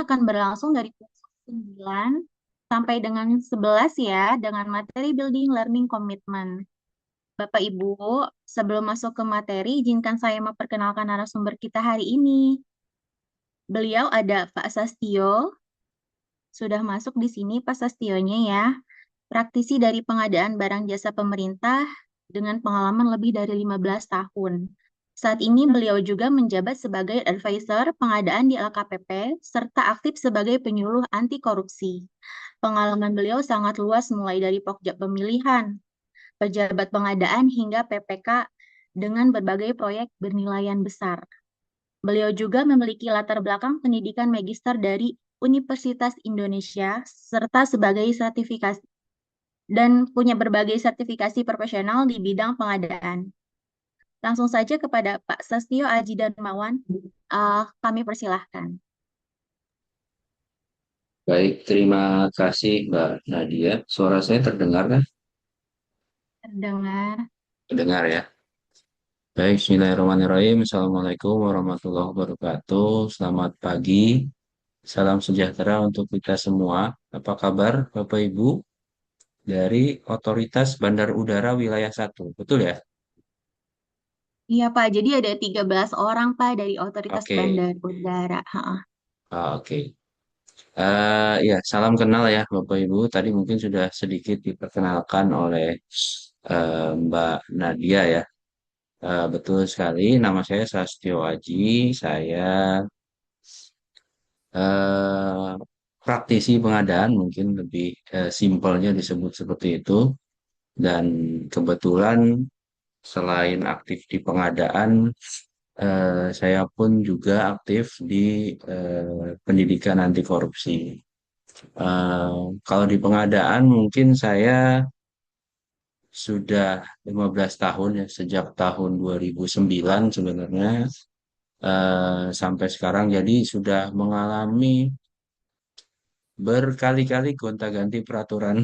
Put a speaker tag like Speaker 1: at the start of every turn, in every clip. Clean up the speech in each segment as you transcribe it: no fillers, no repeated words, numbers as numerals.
Speaker 1: akan berlangsung dari pukul 9 sampai dengan 11 ya, dengan materi Building Learning Commitment. Bapak Ibu, sebelum masuk ke materi, izinkan saya memperkenalkan narasumber kita hari ini. Beliau ada Pak Sastio, sudah masuk di sini Pak Sastionya ya, praktisi dari pengadaan barang jasa pemerintah dengan pengalaman lebih dari 15 tahun. Saat ini beliau juga menjabat sebagai advisor pengadaan di LKPP serta aktif sebagai penyuluh anti korupsi. Pengalaman beliau sangat luas mulai dari pokja pemilihan, pejabat pengadaan hingga PPK dengan berbagai proyek bernilaian besar. Beliau juga memiliki latar belakang pendidikan magister dari Universitas Indonesia serta sebagai sertifikasi dan punya berbagai sertifikasi profesional di bidang pengadaan. Langsung saja kepada Pak Sastio Aji Darmawan, kami persilahkan.
Speaker 2: Baik, terima kasih Mbak Nadia. Suara saya terdengar kan?
Speaker 1: Terdengar.
Speaker 2: Terdengar ya. Baik, Bismillahirrahmanirrahim. Assalamualaikum warahmatullahi wabarakatuh. Selamat pagi. Salam sejahtera untuk kita semua. Apa kabar Bapak Ibu dari Otoritas Bandar Udara Wilayah 1? Betul ya?
Speaker 1: Iya Pak, jadi ada 13 orang Pak dari Otoritas
Speaker 2: Oke.
Speaker 1: Bandar Udara. Ha.
Speaker 2: Oke. Ya, salam kenal ya Bapak Ibu. Tadi mungkin sudah sedikit diperkenalkan oleh Mbak Nadia ya. Betul sekali, nama saya Sastio Aji. Saya eh, praktisi pengadaan, mungkin lebih simpelnya disebut seperti itu. Dan kebetulan selain aktif di pengadaan, saya pun juga aktif di pendidikan anti korupsi. Kalau di pengadaan mungkin saya sudah 15 tahun ya, sejak tahun 2009 sebenarnya sampai sekarang. Jadi sudah mengalami berkali-kali gonta-ganti peraturan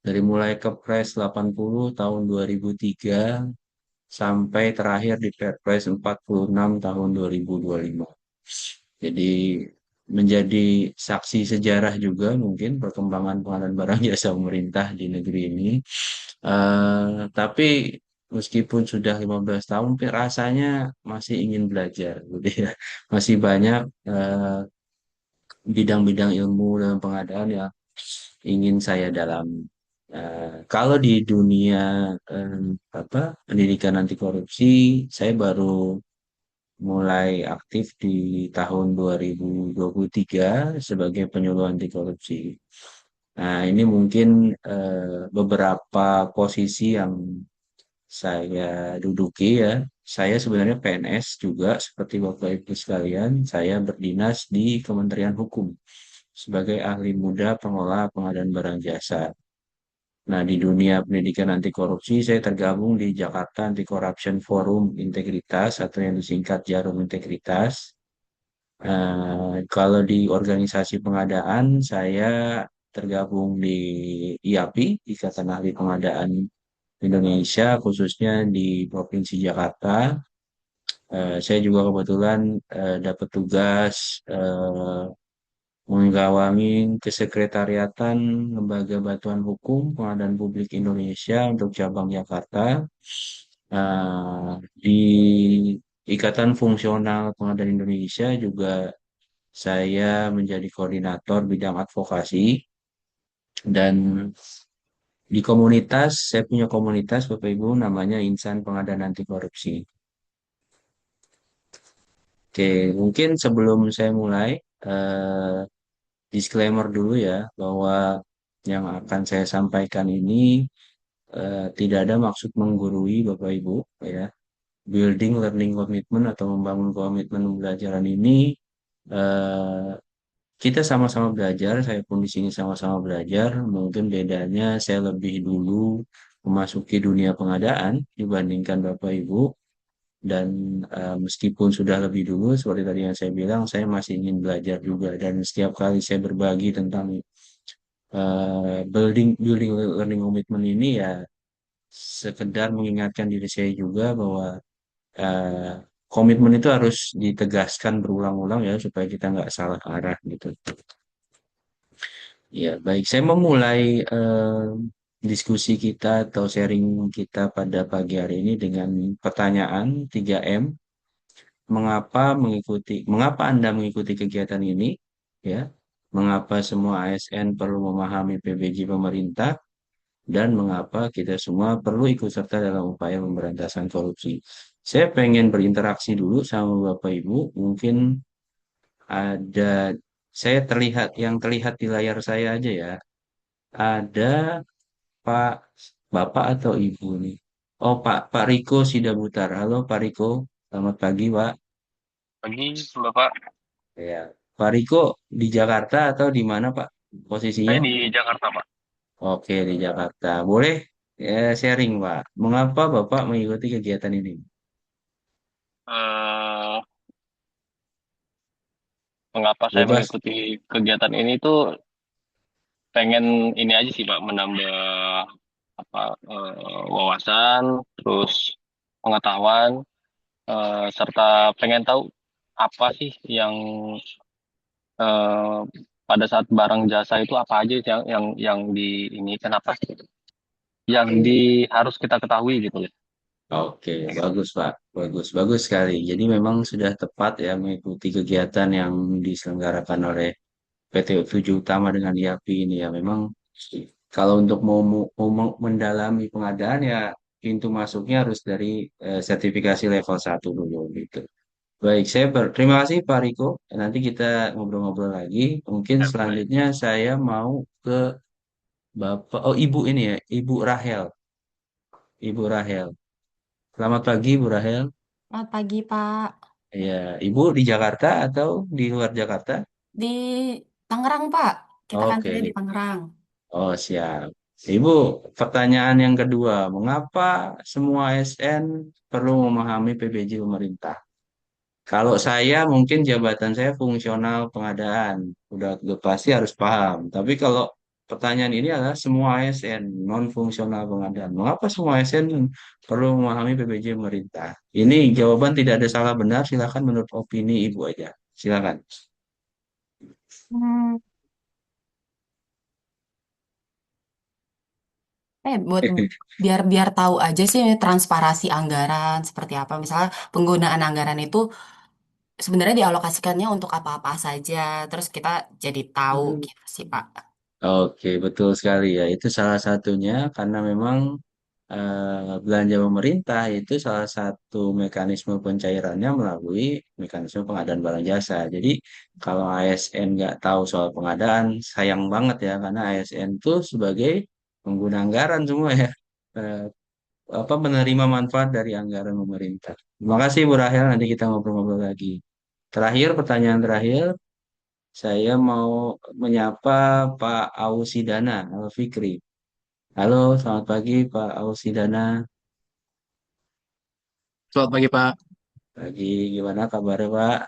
Speaker 2: dari mulai Kepres 80 tahun 2003 sampai terakhir di Perpres 46 tahun 2025. Jadi menjadi saksi sejarah juga mungkin perkembangan pengadaan barang jasa pemerintah di negeri ini. Tapi meskipun sudah 15 tahun, tapi rasanya masih ingin belajar, gitu ya. Masih banyak bidang-bidang ilmu dan pengadaan yang ingin saya dalami. Kalau di dunia eh, pendidikan anti korupsi, saya baru mulai aktif di tahun 2023 sebagai penyuluh anti korupsi. Nah, ini mungkin beberapa posisi yang saya duduki ya. Saya sebenarnya PNS juga seperti Bapak Ibu sekalian. Saya berdinas di Kementerian Hukum sebagai ahli muda pengelola pengadaan barang jasa. Nah, di dunia pendidikan anti korupsi, saya tergabung di Jakarta Anti Corruption Forum Integritas atau yang disingkat Jarum Integritas. Kalau di organisasi pengadaan, saya tergabung di IAPI, Ikatan Ahli Pengadaan Indonesia, khususnya di Provinsi Jakarta. Saya juga kebetulan dapat tugas eh, menggawangi kesekretariatan Lembaga Bantuan Hukum Pengadaan Publik Indonesia untuk cabang Jakarta. Di Ikatan Fungsional Pengadaan Indonesia juga saya menjadi koordinator bidang advokasi dan di komunitas, saya punya komunitas Bapak Ibu namanya Insan Pengadaan Anti Korupsi. Oke, mungkin sebelum saya mulai, eh, disclaimer dulu ya, bahwa yang akan saya sampaikan ini tidak ada maksud menggurui Bapak Ibu, ya. Building learning commitment atau membangun komitmen pembelajaran ini, eh, kita sama-sama belajar, saya pun di sini sama-sama belajar. Mungkin bedanya saya lebih dulu memasuki dunia pengadaan dibandingkan Bapak Ibu. Dan meskipun sudah lebih dulu, seperti tadi yang saya bilang, saya masih ingin belajar juga. Dan setiap kali saya berbagi tentang building building learning commitment ini ya sekedar mengingatkan diri saya juga bahwa eh, komitmen itu harus ditegaskan berulang-ulang ya supaya kita nggak salah arah gitu. Ya, baik. Saya memulai diskusi kita atau sharing kita pada pagi hari ini dengan pertanyaan 3M. Mengapa Anda mengikuti kegiatan ini? Ya, mengapa semua ASN perlu memahami PBJ pemerintah? Dan mengapa kita semua perlu ikut serta dalam upaya pemberantasan korupsi? Saya pengen berinteraksi dulu sama Bapak Ibu. Mungkin ada yang terlihat di layar saya aja ya. Ada Pak, Bapak atau Ibu nih? Oh, Pak Riko Sidabutar. Halo Pak Riko, selamat pagi Pak.
Speaker 3: Pagi, Bapak.
Speaker 2: Ya, Pak Riko di Jakarta atau di mana Pak posisinya?
Speaker 3: Saya di Jakarta, Pak.
Speaker 2: Oke, di Jakarta. Boleh sharing Pak. Mengapa Bapak mengikuti kegiatan ini?
Speaker 3: Eh, Mengapa saya
Speaker 2: Bebas.
Speaker 3: mengikuti kegiatan ini tuh pengen ini aja sih, Pak, menambah wawasan, terus pengetahuan, serta pengen tahu apa sih yang eh, pada saat barang jasa itu apa aja yang di ini kenapa yang harus kita ketahui gitu ya.
Speaker 2: Oke, bagus Pak. Bagus, bagus sekali. Jadi memang sudah tepat ya mengikuti kegiatan yang diselenggarakan oleh PT 7 Utama dengan IAPI ini ya. Memang kalau untuk mau mendalami pengadaan ya pintu masuknya harus dari sertifikasi level 1 dulu gitu. Baik, terima kasih Pak Riko. Nanti kita ngobrol-ngobrol lagi. Mungkin
Speaker 3: Ya, baik.
Speaker 2: selanjutnya saya mau ke oh Ibu ini ya, Ibu Rahel. Ibu Rahel. Selamat pagi Bu Rahel.
Speaker 4: Selamat pagi, Pak.
Speaker 2: Ya, Ibu di Jakarta atau di luar Jakarta?
Speaker 4: Di Tangerang, Pak. Kita
Speaker 2: Oke,
Speaker 4: kantornya di Tangerang.
Speaker 2: oh siap. Ibu, pertanyaan yang kedua, mengapa semua ASN perlu memahami PBJ pemerintah? Kalau saya mungkin jabatan saya fungsional pengadaan, udah pasti harus paham. Tapi kalau pertanyaan ini adalah semua ASN non fungsional pengadaan. Mengapa semua ASN perlu memahami PBJ pemerintah? Ini jawaban tidak ada salah benar. Silakan menurut opini Ibu aja. Silakan.
Speaker 4: Hmm, buat biar biar tahu aja sih transparasi anggaran seperti apa. Misalnya penggunaan anggaran itu sebenarnya dialokasikannya untuk apa-apa saja. Terus kita jadi tahu gitu sih, Pak.
Speaker 2: Oke, betul sekali ya. Itu salah satunya karena memang belanja pemerintah itu salah satu mekanisme pencairannya melalui mekanisme pengadaan barang jasa. Jadi kalau ASN nggak tahu soal pengadaan, sayang banget ya karena ASN itu sebagai pengguna anggaran semua ya. Eh, apa menerima manfaat dari anggaran pemerintah. Terima kasih Bu Rahel, nanti kita ngobrol-ngobrol lagi. Terakhir, pertanyaan terakhir, saya mau menyapa Pak Ausidana Alfikri. Halo, selamat pagi Pak Ausidana.
Speaker 5: Selamat pagi, Pak.
Speaker 2: Pagi, gimana kabarnya Pak?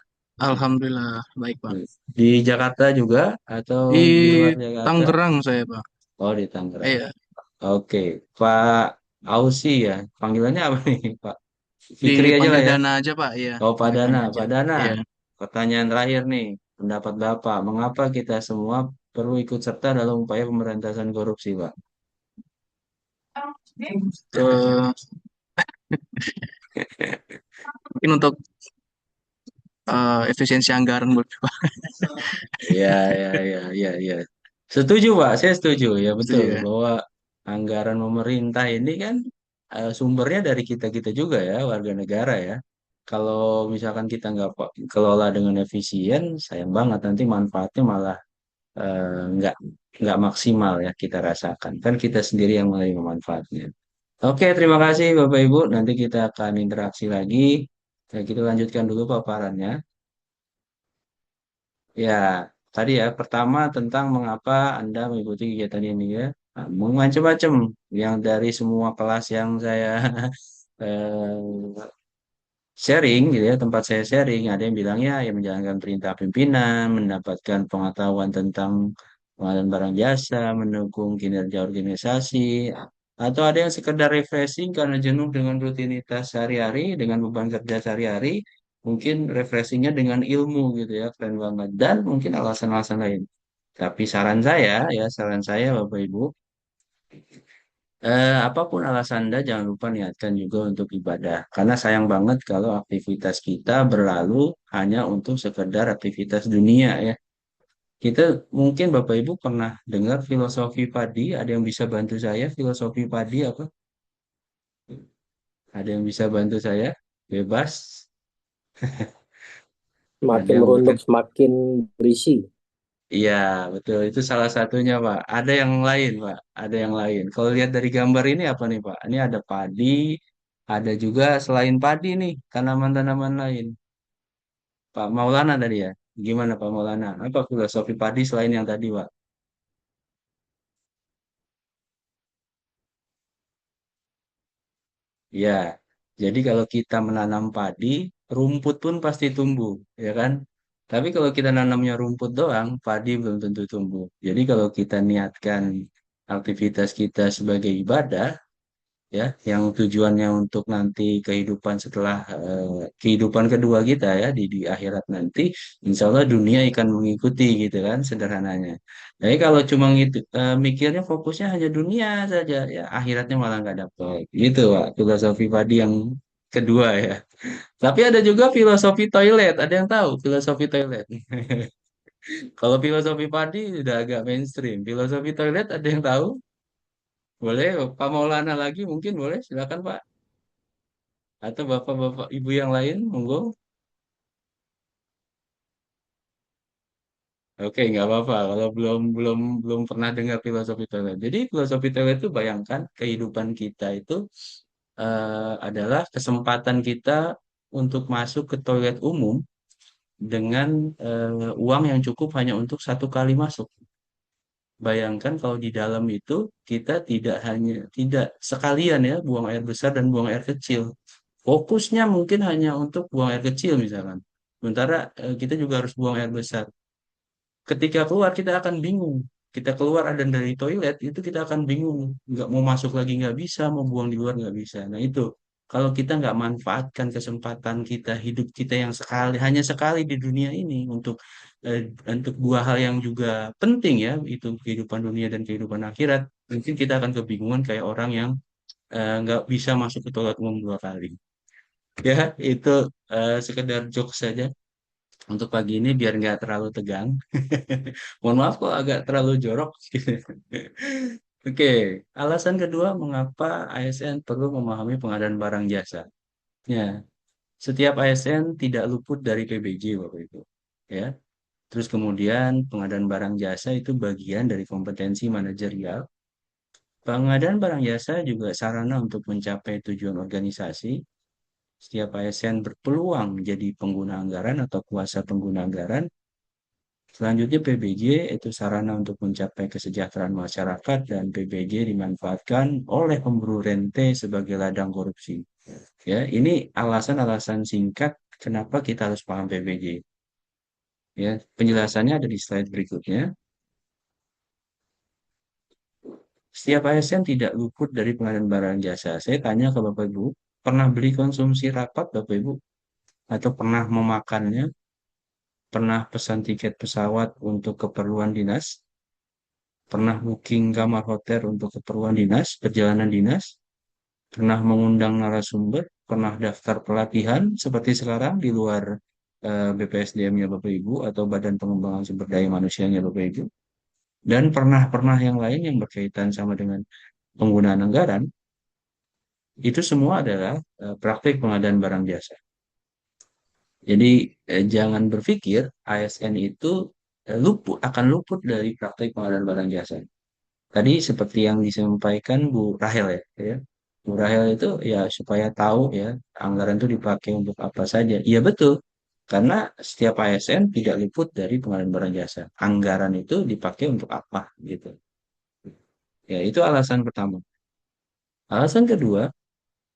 Speaker 5: Alhamdulillah, baik, Pak.
Speaker 2: Di Jakarta juga atau
Speaker 5: Di
Speaker 2: di luar Jakarta?
Speaker 5: Tangerang saya, Pak.
Speaker 2: Oh, di Tangerang.
Speaker 5: Iya,
Speaker 2: Oke, Pak Ausi ya. Panggilannya apa nih, Pak? Fikri aja
Speaker 5: dipanggil
Speaker 2: lah ya.
Speaker 5: Dana aja, Pak. Iya,
Speaker 2: Oh, Pak
Speaker 5: panggil
Speaker 2: Dana.
Speaker 5: Dana aja.
Speaker 2: Pak Dana,
Speaker 5: Iya.
Speaker 2: pertanyaan terakhir nih. Pendapat Bapak, mengapa kita semua perlu ikut serta dalam upaya pemberantasan korupsi, Pak?
Speaker 5: Eh, Mungkin untuk efisiensi anggaran, Bu. Pak.
Speaker 2: Iya, iya, iya, iya, iya. Setuju, Pak. Saya setuju. Ya, betul.
Speaker 5: Setuju ya?
Speaker 2: Bahwa anggaran pemerintah ini kan sumbernya dari kita-kita juga ya, warga negara ya. Kalau misalkan kita nggak kelola dengan efisien, sayang banget nanti manfaatnya malah nggak maksimal ya kita rasakan. Kan kita sendiri yang menerima manfaatnya. Oke, terima kasih Bapak Ibu. Nanti kita akan interaksi lagi. Ya, kita lanjutkan dulu paparannya. Ya, tadi ya, pertama tentang mengapa Anda mengikuti kegiatan ini ya. Nah, macam-macam yang dari semua kelas yang saya eh, sharing gitu ya, tempat saya sharing, ada yang bilang ya, yang menjalankan perintah pimpinan, mendapatkan pengetahuan tentang pengadaan barang jasa, mendukung kinerja organisasi. Atau ada yang sekedar refreshing karena jenuh dengan rutinitas sehari-hari, dengan beban kerja sehari-hari, mungkin refreshingnya dengan ilmu gitu ya, keren banget. Dan mungkin alasan-alasan lain. Tapi saran saya Bapak Ibu, apapun alasan Anda, jangan lupa niatkan juga untuk ibadah. Karena sayang banget kalau aktivitas kita berlalu hanya untuk sekedar aktivitas dunia ya. Kita mungkin Bapak Ibu pernah dengar filosofi padi, ada yang bisa bantu saya filosofi padi apa? Ada yang bisa bantu saya? Bebas. Ada
Speaker 6: Semakin
Speaker 2: yang
Speaker 6: merunduk,
Speaker 2: berkenan.
Speaker 6: semakin berisi.
Speaker 2: Iya, betul. Itu salah satunya, Pak. Ada yang lain, Pak. Ada yang lain. Kalau lihat dari gambar ini apa nih, Pak? Ini ada padi, ada juga selain padi nih, tanaman-tanaman lain. Pak Maulana tadi ya. Gimana Pak Maulana? Apa filosofi padi selain yang tadi, Pak? Ya, jadi kalau kita menanam padi, rumput pun pasti tumbuh, ya kan? Tapi kalau kita nanamnya rumput doang, padi belum tentu tumbuh. Jadi kalau kita niatkan aktivitas kita sebagai ibadah, ya, yang tujuannya untuk nanti kehidupan setelah kehidupan kedua kita ya di akhirat nanti, insya Allah dunia akan mengikuti gitu kan sederhananya. Jadi kalau cuma gitu mikirnya fokusnya hanya dunia saja, ya akhiratnya malah nggak dapet. Gitu Pak, filosofi padi yang kedua ya. Tapi ada juga filosofi toilet. Ada yang tahu filosofi toilet? Kalau filosofi padi udah agak mainstream. Filosofi toilet ada yang tahu? Boleh, Pak Maulana lagi mungkin boleh, silakan Pak. Atau bapak-bapak ibu yang lain, monggo. Oke, nggak apa-apa. Kalau belum belum belum pernah dengar filosofi toilet. Jadi filosofi toilet itu bayangkan kehidupan kita itu adalah kesempatan kita untuk masuk ke toilet umum dengan uang yang cukup hanya untuk satu kali masuk. Bayangkan kalau di dalam itu kita tidak sekalian ya buang air besar dan buang air kecil. Fokusnya mungkin hanya untuk buang air kecil misalkan. Sementara kita juga harus buang air besar. Ketika keluar kita akan bingung. Kita keluar ada dari toilet itu kita akan bingung. Nggak mau masuk lagi nggak bisa, mau buang di luar nggak bisa. Nah itu kalau kita nggak manfaatkan kesempatan kita hidup kita yang sekali hanya sekali di dunia ini untuk dua hal yang juga penting ya itu kehidupan dunia dan kehidupan akhirat. Mungkin kita akan kebingungan kayak orang yang nggak bisa masuk ke toilet umum dua kali. Ya itu sekedar joke saja untuk pagi ini biar nggak terlalu tegang. Mohon maaf kok agak terlalu jorok. Oke, alasan kedua mengapa ASN perlu memahami pengadaan barang jasa. Ya, setiap ASN tidak luput dari PBJ Bapak Ibu. Ya, terus kemudian pengadaan barang jasa itu bagian dari kompetensi manajerial. Pengadaan barang jasa juga sarana untuk mencapai tujuan organisasi. Setiap ASN berpeluang menjadi pengguna anggaran atau kuasa pengguna anggaran. Selanjutnya PBJ itu sarana untuk mencapai kesejahteraan masyarakat dan PBJ dimanfaatkan oleh pemburu rente sebagai ladang korupsi. Ya, ini alasan-alasan singkat kenapa kita harus paham PBJ. Ya, penjelasannya ada di slide berikutnya. Setiap ASN tidak luput dari pengadaan barang jasa. Saya tanya ke Bapak Ibu, pernah beli konsumsi rapat Bapak Ibu? Atau pernah memakannya? Pernah pesan tiket pesawat untuk keperluan dinas? Pernah booking kamar hotel untuk keperluan dinas, perjalanan dinas, pernah mengundang narasumber, pernah daftar pelatihan seperti sekarang di luar BPSDM-nya Bapak Ibu atau Badan Pengembangan Sumber Daya Manusianya Bapak Ibu, dan pernah yang lain yang berkaitan sama dengan penggunaan anggaran, itu semua adalah praktik pengadaan barang jasa. Jadi jangan berpikir ASN itu akan luput dari praktik pengadaan barang jasa. Tadi seperti yang disampaikan Bu Rahel ya. Bu Rahel itu ya supaya tahu ya anggaran itu dipakai untuk apa saja. Iya betul. Karena setiap ASN tidak luput dari pengadaan barang jasa. Anggaran itu dipakai untuk apa gitu. Ya itu alasan pertama. Alasan kedua,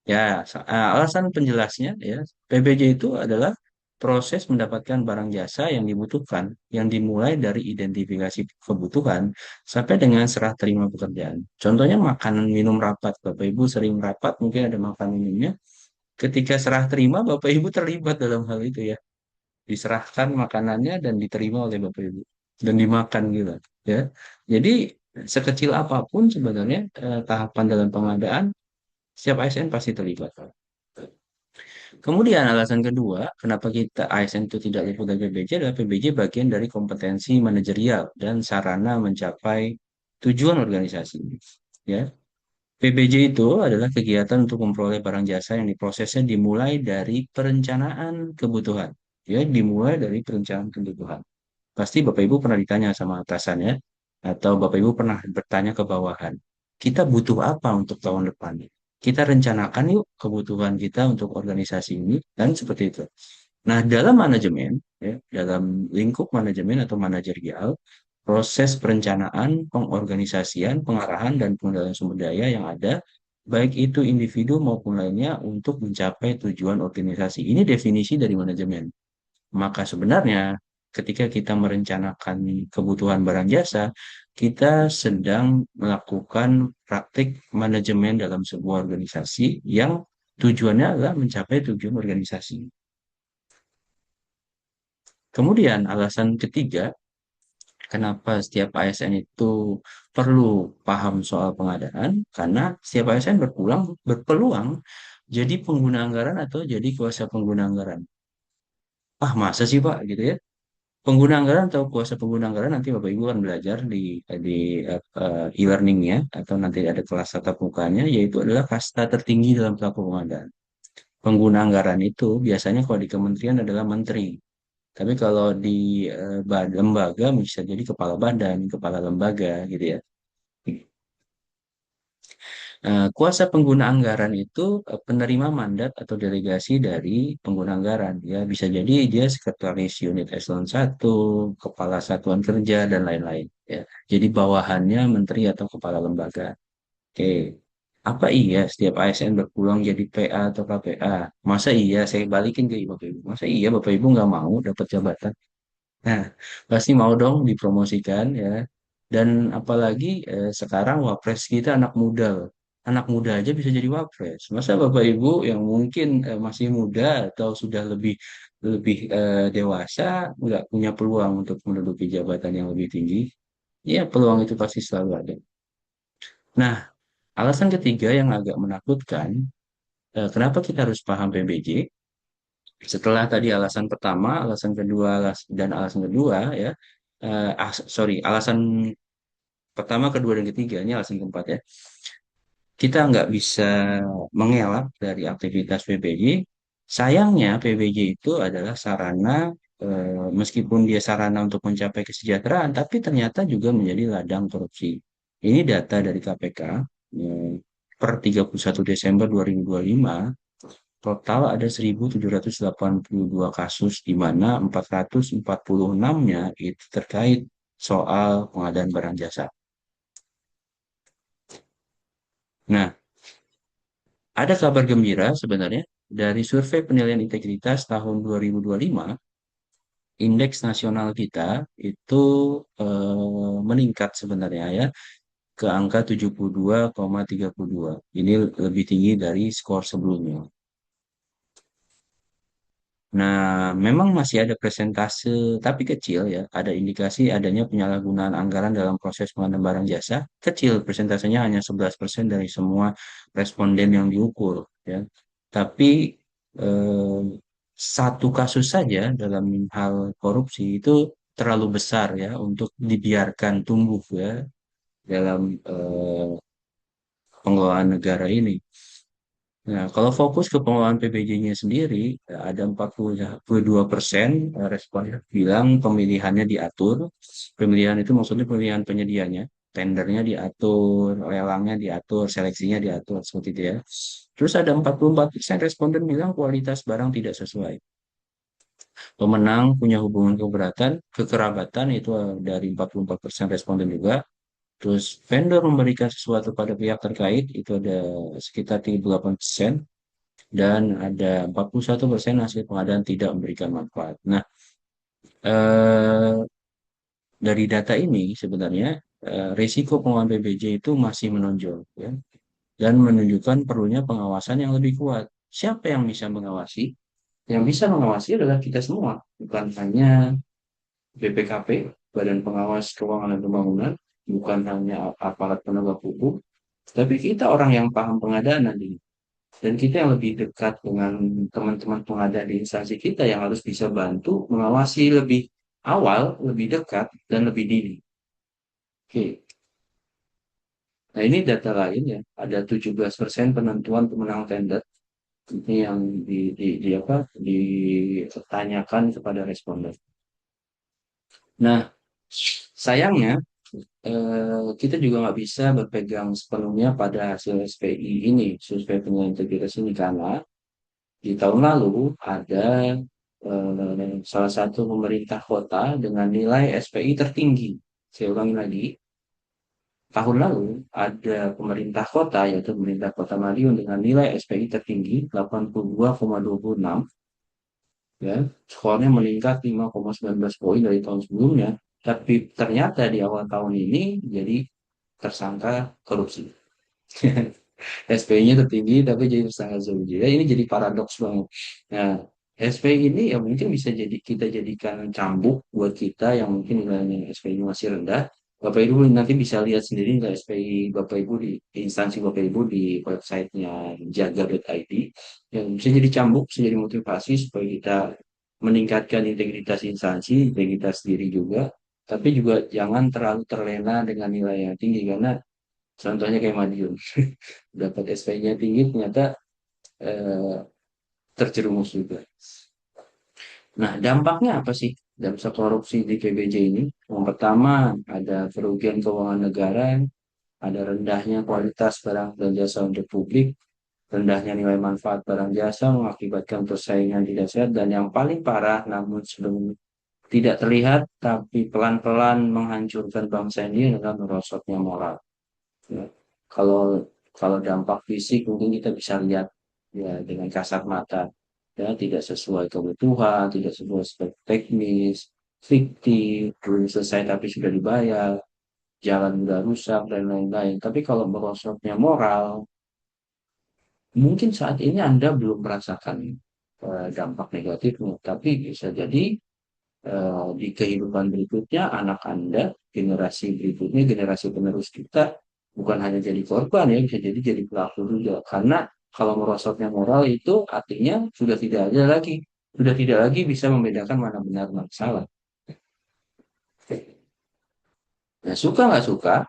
Speaker 2: ya alasan penjelasnya ya PBJ itu adalah proses mendapatkan barang jasa yang dibutuhkan, yang dimulai dari identifikasi kebutuhan sampai dengan serah terima pekerjaan. Contohnya makanan minum rapat, Bapak Ibu sering rapat, mungkin ada makan minumnya. Ketika serah terima, Bapak Ibu terlibat dalam hal itu ya. Diserahkan makanannya dan diterima oleh Bapak Ibu dan dimakan gitu ya. Jadi sekecil apapun sebenarnya tahapan dalam pengadaan, setiap ASN pasti terlibat. Kemudian alasan kedua, kenapa kita ASN itu tidak luput dari PBJ adalah PBJ bagian dari kompetensi manajerial dan sarana mencapai tujuan organisasi. Ya, PBJ itu adalah kegiatan untuk memperoleh barang jasa yang diprosesnya dimulai dari perencanaan kebutuhan. Ya, dimulai dari perencanaan kebutuhan. Pasti Bapak Ibu pernah ditanya sama atasannya, atau Bapak Ibu pernah bertanya ke bawahan, kita butuh apa untuk tahun depan? Kita rencanakan yuk kebutuhan kita untuk organisasi ini, dan seperti itu. Nah, dalam manajemen, ya, dalam lingkup manajemen atau manajerial, proses perencanaan, pengorganisasian, pengarahan, dan pengendalian sumber daya yang ada, baik itu individu maupun lainnya untuk mencapai tujuan organisasi. Ini definisi dari manajemen. Maka sebenarnya ketika kita merencanakan kebutuhan barang jasa, kita sedang melakukan praktik manajemen dalam sebuah organisasi yang tujuannya adalah mencapai tujuan organisasi. Kemudian alasan ketiga, kenapa setiap ASN itu perlu paham soal pengadaan? Karena setiap ASN berpeluang jadi pengguna anggaran atau jadi kuasa pengguna anggaran. Ah, masa sih Pak gitu ya? Pengguna anggaran atau kuasa pengguna anggaran nanti Bapak Ibu akan belajar di e-learningnya atau nanti ada kelas tatap mukanya, yaitu adalah kasta tertinggi dalam pelaku pengadaan. Pengguna anggaran itu biasanya kalau di kementerian adalah menteri, tapi kalau di lembaga bisa jadi kepala badan, kepala lembaga gitu ya. Kuasa pengguna anggaran itu penerima mandat atau delegasi dari pengguna anggaran. Ya, bisa jadi dia sekretaris unit eselon 1, kepala satuan kerja, dan lain-lain. Ya. Jadi bawahannya menteri atau kepala lembaga. Oke, apa iya setiap ASN berpeluang jadi PA atau KPA? Masa iya saya balikin ke Bapak Ibu? Masa iya Bapak Ibu nggak mau dapat jabatan? Nah, pasti mau dong dipromosikan ya. Dan apalagi sekarang wapres kita anak muda loh. Anak muda aja bisa jadi wapres. Masa Bapak Ibu yang mungkin masih muda atau sudah lebih lebih dewasa nggak punya peluang untuk menduduki jabatan yang lebih tinggi? Ya, peluang itu pasti selalu ada. Nah, alasan ketiga yang agak menakutkan, kenapa kita harus paham PBJ? Setelah tadi alasan pertama, alasan kedua, dan alasan kedua ya, sorry, alasan pertama, kedua, dan ketiga, ini alasan keempat ya. Kita nggak bisa mengelak dari aktivitas PBJ. Sayangnya PBJ itu adalah sarana, meskipun dia sarana untuk mencapai kesejahteraan, tapi ternyata juga menjadi ladang korupsi. Ini data dari KPK eh, per 31 Desember 2025. Total ada 1.782 kasus, di mana 446-nya itu terkait soal pengadaan barang jasa. Nah, ada kabar gembira sebenarnya dari survei penilaian integritas tahun 2025, indeks nasional kita itu meningkat sebenarnya ya ke angka 72,32. Ini lebih tinggi dari skor sebelumnya. Nah, memang masih ada persentase, tapi kecil ya, ada indikasi adanya penyalahgunaan anggaran dalam proses pengadaan barang jasa. Kecil, persentasenya hanya 11% dari semua responden yang diukur. Ya. Tapi eh, satu kasus saja dalam hal korupsi itu terlalu besar ya untuk dibiarkan tumbuh ya dalam pengelolaan negara ini. Nah, kalau fokus ke pengelolaan PBJ-nya sendiri, ada 42% responden bilang pemilihannya diatur. Pemilihan itu maksudnya pemilihan penyedianya, tendernya diatur, lelangnya diatur, seleksinya diatur, seperti itu ya. Terus ada 44% responden bilang kualitas barang tidak sesuai. Pemenang punya hubungan kekerabatan itu dari 44% responden juga. Terus vendor memberikan sesuatu pada pihak terkait itu ada sekitar 38%. dan ada 41% hasil pengadaan tidak memberikan manfaat. Nah, eh, dari data ini sebenarnya risiko pengelolaan PBJ itu masih menonjol, ya, dan menunjukkan perlunya pengawasan yang lebih kuat. Siapa yang bisa mengawasi? Yang bisa mengawasi adalah kita semua, bukan hanya BPKP, Badan Pengawas Keuangan dan Pembangunan, bukan hanya aparat penegak hukum, tapi kita orang yang paham pengadaan nanti. Dan kita yang lebih dekat dengan teman-teman pengadaan di instansi kita yang harus bisa bantu mengawasi lebih awal, lebih dekat, dan lebih dini. Oke. Nah, ini data lain ya. Ada 17% penentuan pemenang tender. Ini yang ditanyakan kepada responden. Nah, sayangnya kita juga nggak bisa berpegang sepenuhnya pada hasil SPI ini, survei penilaian integritas ini, karena di tahun lalu ada salah satu pemerintah kota dengan nilai SPI tertinggi. Saya ulangi lagi, tahun lalu ada pemerintah kota, yaitu pemerintah Kota Madiun dengan nilai SPI tertinggi 82,26, ya, skornya meningkat 5,19 poin dari tahun sebelumnya, tapi ternyata di awal tahun ini jadi tersangka korupsi. SPI-nya tertinggi tapi jadi tersangka korupsi. Ya, ini jadi paradoks banget. Nah, SPI ini ya mungkin bisa jadi kita jadikan cambuk buat kita yang mungkin nilainya SPI masih rendah. Bapak Ibu nanti bisa lihat sendiri nilai SPI Bapak Ibu di instansi Bapak Ibu di websitenya jaga.id. Yang bisa jadi cambuk, bisa jadi motivasi supaya kita meningkatkan integritas instansi, integritas diri juga, tapi juga jangan terlalu terlena dengan nilai yang tinggi, karena contohnya kayak Madiun dapat SP-nya tinggi ternyata eh, terjerumus juga. Nah, dampaknya apa sih dampak korupsi di PBJ ini? Yang pertama, ada kerugian keuangan negara, ada rendahnya kualitas barang dan jasa untuk publik, rendahnya nilai manfaat barang jasa mengakibatkan persaingan tidak sehat, dan yang paling parah namun sebelum tidak terlihat tapi pelan-pelan menghancurkan bangsa ini adalah merosotnya moral. Ya. Kalau kalau dampak fisik mungkin kita bisa lihat ya dengan kasat mata, ya, tidak sesuai kebutuhan, tidak sesuai spek teknis, fiktif, belum selesai tapi sudah dibayar, jalan sudah rusak dan lain-lain. Tapi kalau merosotnya moral, mungkin saat ini Anda belum merasakan dampak negatifnya, tapi bisa jadi di kehidupan berikutnya anak Anda, generasi berikutnya, generasi penerus kita bukan hanya jadi korban ya, bisa jadi pelaku juga. Karena kalau merosotnya moral itu artinya sudah tidak lagi bisa membedakan mana benar mana salah. Nah, suka nggak suka,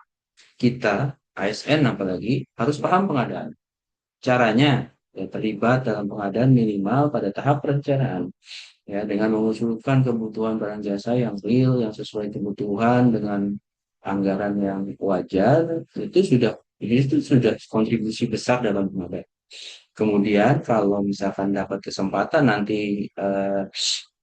Speaker 2: kita ASN apalagi harus paham pengadaan. Caranya ya, terlibat dalam pengadaan minimal pada tahap perencanaan, ya, dengan mengusulkan kebutuhan barang jasa yang real, yang sesuai kebutuhan dengan anggaran yang wajar, itu sudah kontribusi besar dalam pengadaan. Kemudian kalau misalkan dapat kesempatan nanti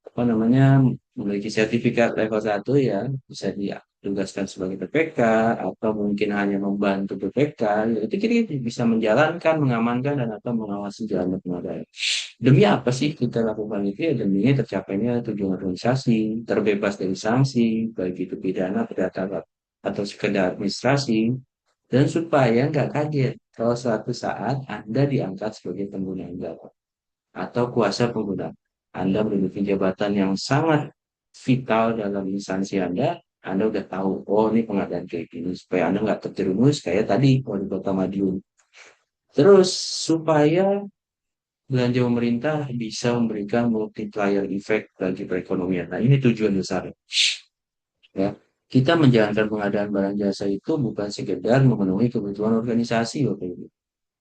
Speaker 2: apa namanya memiliki sertifikat level 1, ya, bisa ditugaskan sebagai PPK atau mungkin hanya membantu PPK, ya, itu kita bisa menjalankan, mengamankan dan atau mengawasi jalannya pengadaan. Demi apa sih kita lakukan itu? Ya demi tercapainya tujuan organisasi, terbebas dari sanksi, baik itu pidana, perdata, atau sekedar administrasi, dan supaya nggak kaget kalau suatu saat Anda diangkat sebagai pengguna jasa atau kuasa pengguna. Anda menduduki jabatan yang sangat vital dalam instansi Anda udah tahu, oh ini pengadaan kayak gini, supaya Anda nggak terjerumus kayak tadi wali kota Madiun. Terus supaya belanja pemerintah bisa memberikan multiplier effect bagi perekonomian. Nah, ini tujuan besar. Ya. Kita menjalankan pengadaan barang jasa itu bukan sekedar memenuhi kebutuhan organisasi, Bapak Ibu.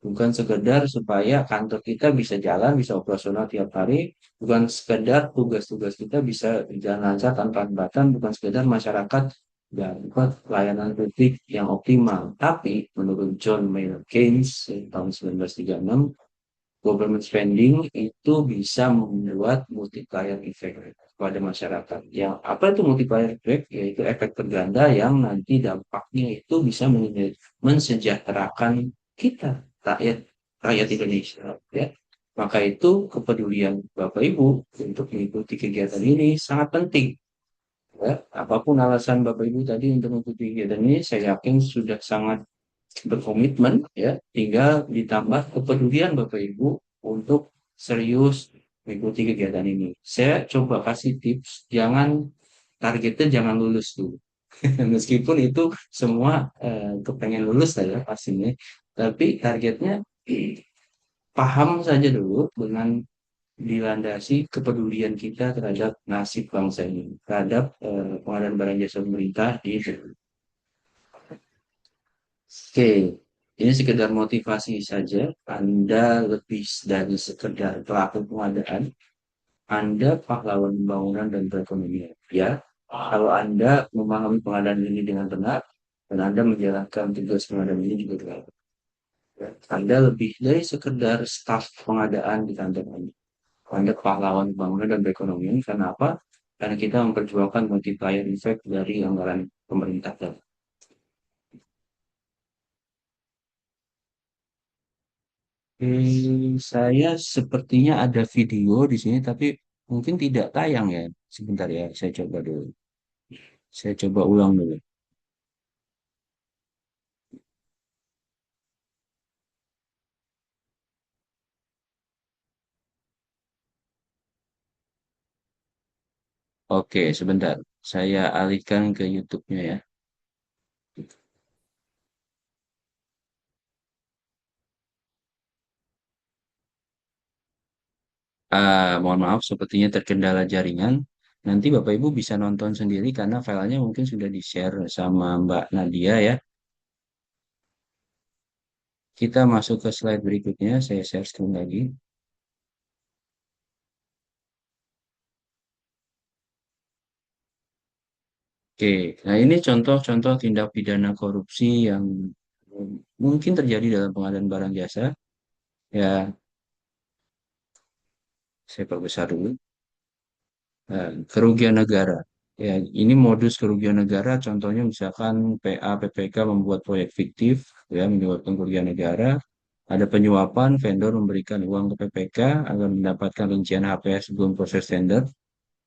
Speaker 2: Bukan sekedar supaya kantor kita bisa jalan, bisa operasional tiap hari, bukan sekedar tugas-tugas kita bisa berjalan lancar tanpa hambatan, bukan sekedar masyarakat dapat pelayanan publik yang optimal. Tapi menurut John Maynard Keynes tahun 1936, government spending itu bisa membuat multiplier effect pada masyarakat. Yang apa itu multiplier effect? Yaitu efek terganda yang nanti dampaknya itu bisa mensejahterakan kita, rakyat rakyat Indonesia. Ya. Maka itu kepedulian Bapak Ibu untuk mengikuti kegiatan ini sangat penting. Ya, apapun alasan Bapak Ibu tadi untuk mengikuti kegiatan ini, saya yakin sudah sangat berkomitmen ya, tinggal ditambah kepedulian Bapak Ibu untuk serius mengikuti kegiatan ini. Saya coba kasih tips, targetnya jangan lulus dulu. Meskipun itu semua kepengen lulus lah ya pastinya, tapi targetnya paham saja dulu dengan dilandasi kepedulian kita terhadap nasib bangsa ini, terhadap pengadaan barang jasa pemerintah di Indonesia. Oke, ini sekedar motivasi saja. Anda lebih dari sekedar pelaku pengadaan, Anda pahlawan pembangunan dan perekonomian. Ya, kalau Anda memahami pengadaan ini dengan benar, dan Anda menjalankan tugas pengadaan ini juga dengan benar. Ya, Anda lebih dari sekedar staf pengadaan di kantor Anda. Anda pahlawan pembangunan dan perekonomian. Karena apa? Karena kita memperjuangkan multiplier effect dari anggaran pemerintah. Saya sepertinya ada video di sini, tapi mungkin tidak tayang ya. Sebentar ya, saya coba dulu. Saya coba ulang dulu. Oke, sebentar. Saya alihkan ke YouTube-nya ya. Mohon maaf, sepertinya terkendala jaringan. Nanti Bapak Ibu bisa nonton sendiri karena filenya mungkin sudah di-share sama Mbak Nadia ya. Kita masuk ke slide berikutnya. Saya share screen lagi. Oke, nah ini contoh-contoh tindak pidana korupsi yang mungkin terjadi dalam pengadaan barang jasa. Ya, saya perbesar dulu. Kerugian negara. Ya, ini modus kerugian negara. Contohnya misalkan PA PPK membuat proyek fiktif, ya, menyebabkan kerugian negara. Ada penyuapan, vendor memberikan uang ke PPK agar mendapatkan rincian HPS sebelum proses tender.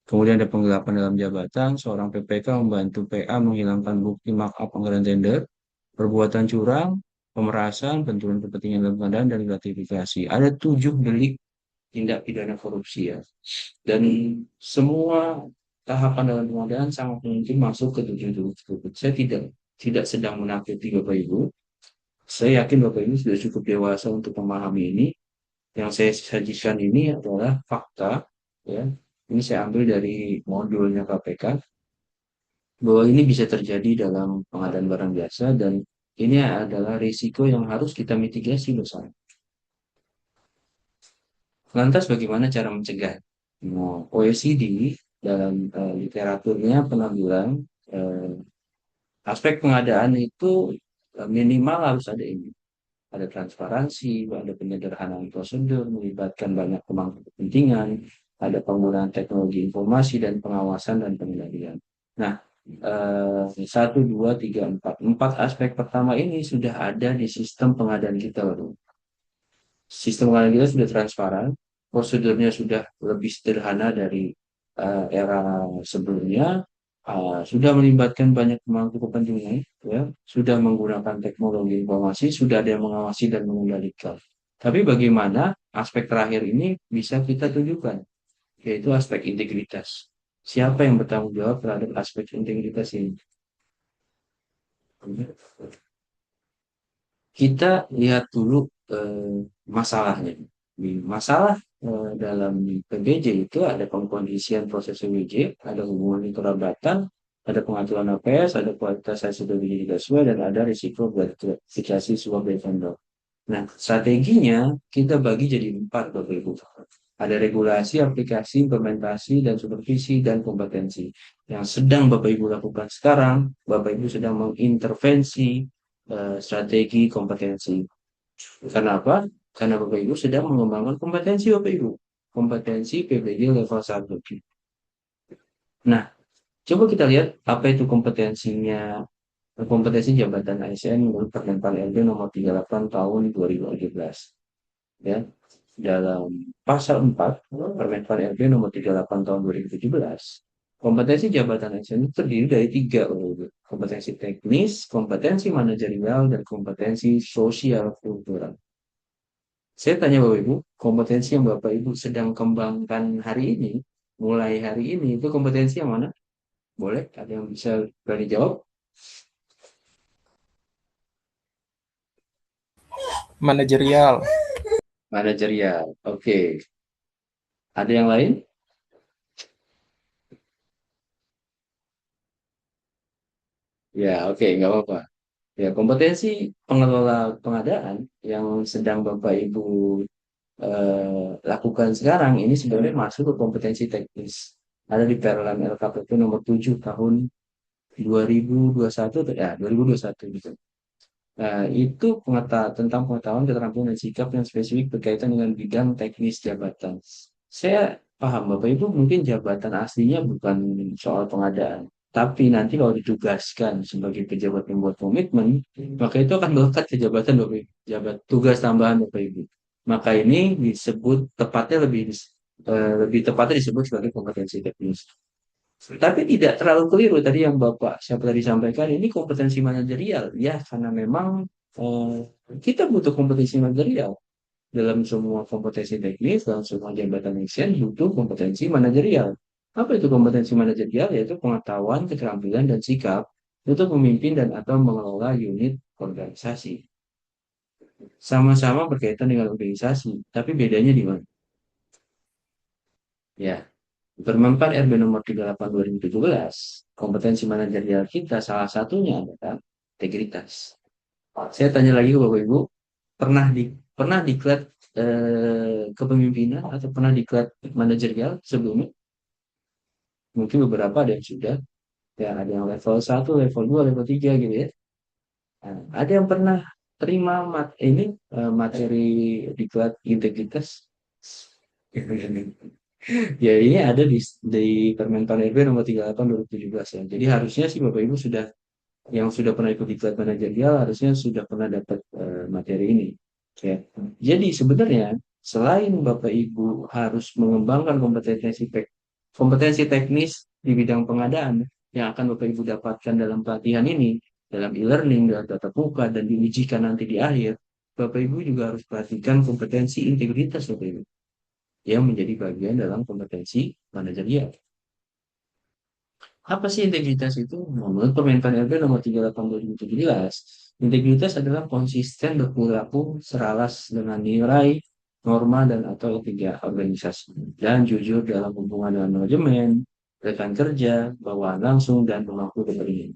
Speaker 2: Kemudian ada penggelapan dalam jabatan, seorang PPK membantu PA menghilangkan bukti markup anggaran tender, perbuatan curang, pemerasan, benturan kepentingan dalam pengadaan, dan gratifikasi. Ada 7 delik tindak pidana korupsi ya. Dan semua tahapan dalam pengadaan sangat mungkin masuk ke 7 delik tersebut. Saya tidak sedang menakuti Bapak Ibu. Saya yakin Bapak Ibu sudah cukup dewasa untuk memahami ini. Yang saya sajikan ini adalah fakta, ya. Ini saya ambil dari modulnya KPK bahwa ini bisa terjadi dalam pengadaan barang jasa dan ini adalah risiko yang harus kita mitigasi bersama. Lantas bagaimana cara mencegah? Nah, OECD dalam literaturnya pernah bilang eh, aspek pengadaan itu minimal harus ada ini. Ada transparansi, ada penyederhanaan prosedur, melibatkan banyak pemangku kepentingan, ada penggunaan teknologi informasi dan pengawasan dan pengendalian. Nah, 1, 2, 3, 4. 4 aspek pertama ini sudah ada di sistem pengadaan kita, loh. Sistem pengadaan kita sudah transparan, prosedurnya sudah lebih sederhana dari era sebelumnya, sudah melibatkan banyak pemangku kepentingan, ya, sudah menggunakan teknologi informasi, sudah ada yang mengawasi dan mengendalikan. Tapi bagaimana aspek terakhir ini bisa kita tunjukkan, yaitu aspek integritas. Siapa yang bertanggung jawab terhadap aspek integritas ini? Kita lihat dulu masalahnya. Masalah dalam PBJ itu ada pengkondisian proses PBJ, ada hubungan kekerabatan, ada pengaturan APS, ada kualitas hasil PBJ tidak sesuai, dan ada risiko gratifikasi suap dari vendor. Nah, strateginya kita bagi jadi 4, Bapak Ibu. Ada regulasi, aplikasi, implementasi, dan supervisi, dan kompetensi. Yang sedang Bapak Ibu lakukan sekarang, Bapak Ibu sedang mengintervensi strategi kompetensi. Karena apa? Karena Bapak Ibu sedang mengembangkan kompetensi Bapak Ibu. Kompetensi PBJ level 1. Nah, coba kita lihat apa itu kompetensinya. Kompetensi jabatan ASN menurut Permen PAN RB nomor 38 tahun 2017. Ya. dalam pasal 4 Permenpan RB nomor 38 tahun 2017, kompetensi jabatan ASN itu terdiri dari tiga, Bapak Ibu. Kompetensi teknis, kompetensi manajerial, dan kompetensi sosial kultural. Saya tanya Bapak Ibu, kompetensi yang Bapak Ibu sedang kembangkan hari ini, mulai hari ini, itu kompetensi yang mana? Boleh? Ada yang bisa berani jawab?
Speaker 5: Manajerial.
Speaker 2: Manajerial. Oke. Ada yang lain? Ya, oke, nggak apa-apa. Ya, kompetensi pengelola pengadaan yang sedang Bapak Ibu lakukan sekarang ini sebenarnya masuk ke kompetensi teknis. Ada di Perlam LKPP nomor 7 tahun 2021, ya 2021 gitu. Nah, itu tentang pengetahuan, keterampilan, dan sikap yang spesifik berkaitan dengan bidang teknis jabatan. Saya paham, Bapak Ibu mungkin jabatan aslinya bukan soal pengadaan. Tapi nanti kalau ditugaskan sebagai pejabat pembuat komitmen, maka itu akan melekat ke jabatan Bapak Ibu, tugas tambahan Bapak Ibu. Maka ini disebut tepatnya lebih tepatnya disebut sebagai kompetensi teknis. Tapi tidak terlalu keliru tadi yang Bapak siapa tadi sampaikan ini kompetensi manajerial ya, karena memang eh, kita butuh kompetensi manajerial dalam semua kompetensi teknis, dalam semua jabatan ASN butuh kompetensi manajerial. Apa itu kompetensi manajerial? Yaitu pengetahuan, keterampilan, dan sikap untuk memimpin dan atau mengelola unit organisasi. Sama-sama berkaitan dengan organisasi, tapi bedanya di mana? Ya, Permenpan RB nomor 38 2017, kompetensi manajerial kita salah satunya adalah integritas. Saya tanya lagi ke Bapak Ibu, pernah diklat kepemimpinan atau pernah diklat manajerial sebelumnya? Mungkin beberapa ada yang sudah, ya ada yang level 1, level 2, level 3 gitu ya. Nah, ada yang pernah terima materi diklat integritas? Ya, ini ada di Permenpan RB nomor 38 2017 ya. Jadi harusnya sih Bapak Ibu yang sudah pernah ikut diklat manajerial harusnya sudah pernah dapat materi ini. Ya. Jadi sebenarnya selain Bapak Ibu harus mengembangkan kompetensi teknis di bidang pengadaan yang akan Bapak Ibu dapatkan dalam pelatihan ini, dalam e-learning, dalam tatap muka, dan diujikan nanti di akhir, Bapak Ibu juga harus perhatikan kompetensi integritas Bapak Ibu yang menjadi bagian dalam kompetensi manajerial. Apa sih integritas itu? Menurut Permenpan RB nomor 38 2017, integritas adalah konsisten berperilaku selaras dengan nilai, norma, dan atau etika organisasi, dan jujur dalam hubungan dengan manajemen, rekan kerja, bawahan langsung, dan pemangku kepentingan.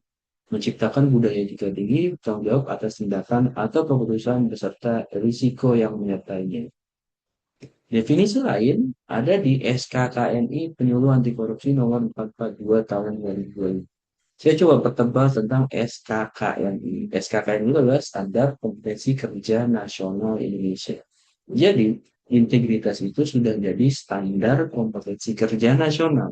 Speaker 2: Menciptakan budaya etika tinggi, tanggung jawab atas tindakan atau keputusan beserta risiko yang menyertainya. Definisi lain ada di SKKNI Penyuluh Anti Korupsi nomor 442 tahun 2020. Saya coba pertebal tentang SKKNI. SKKNI itu adalah Standar Kompetensi Kerja Nasional Indonesia. Jadi, integritas itu sudah jadi standar kompetensi kerja nasional.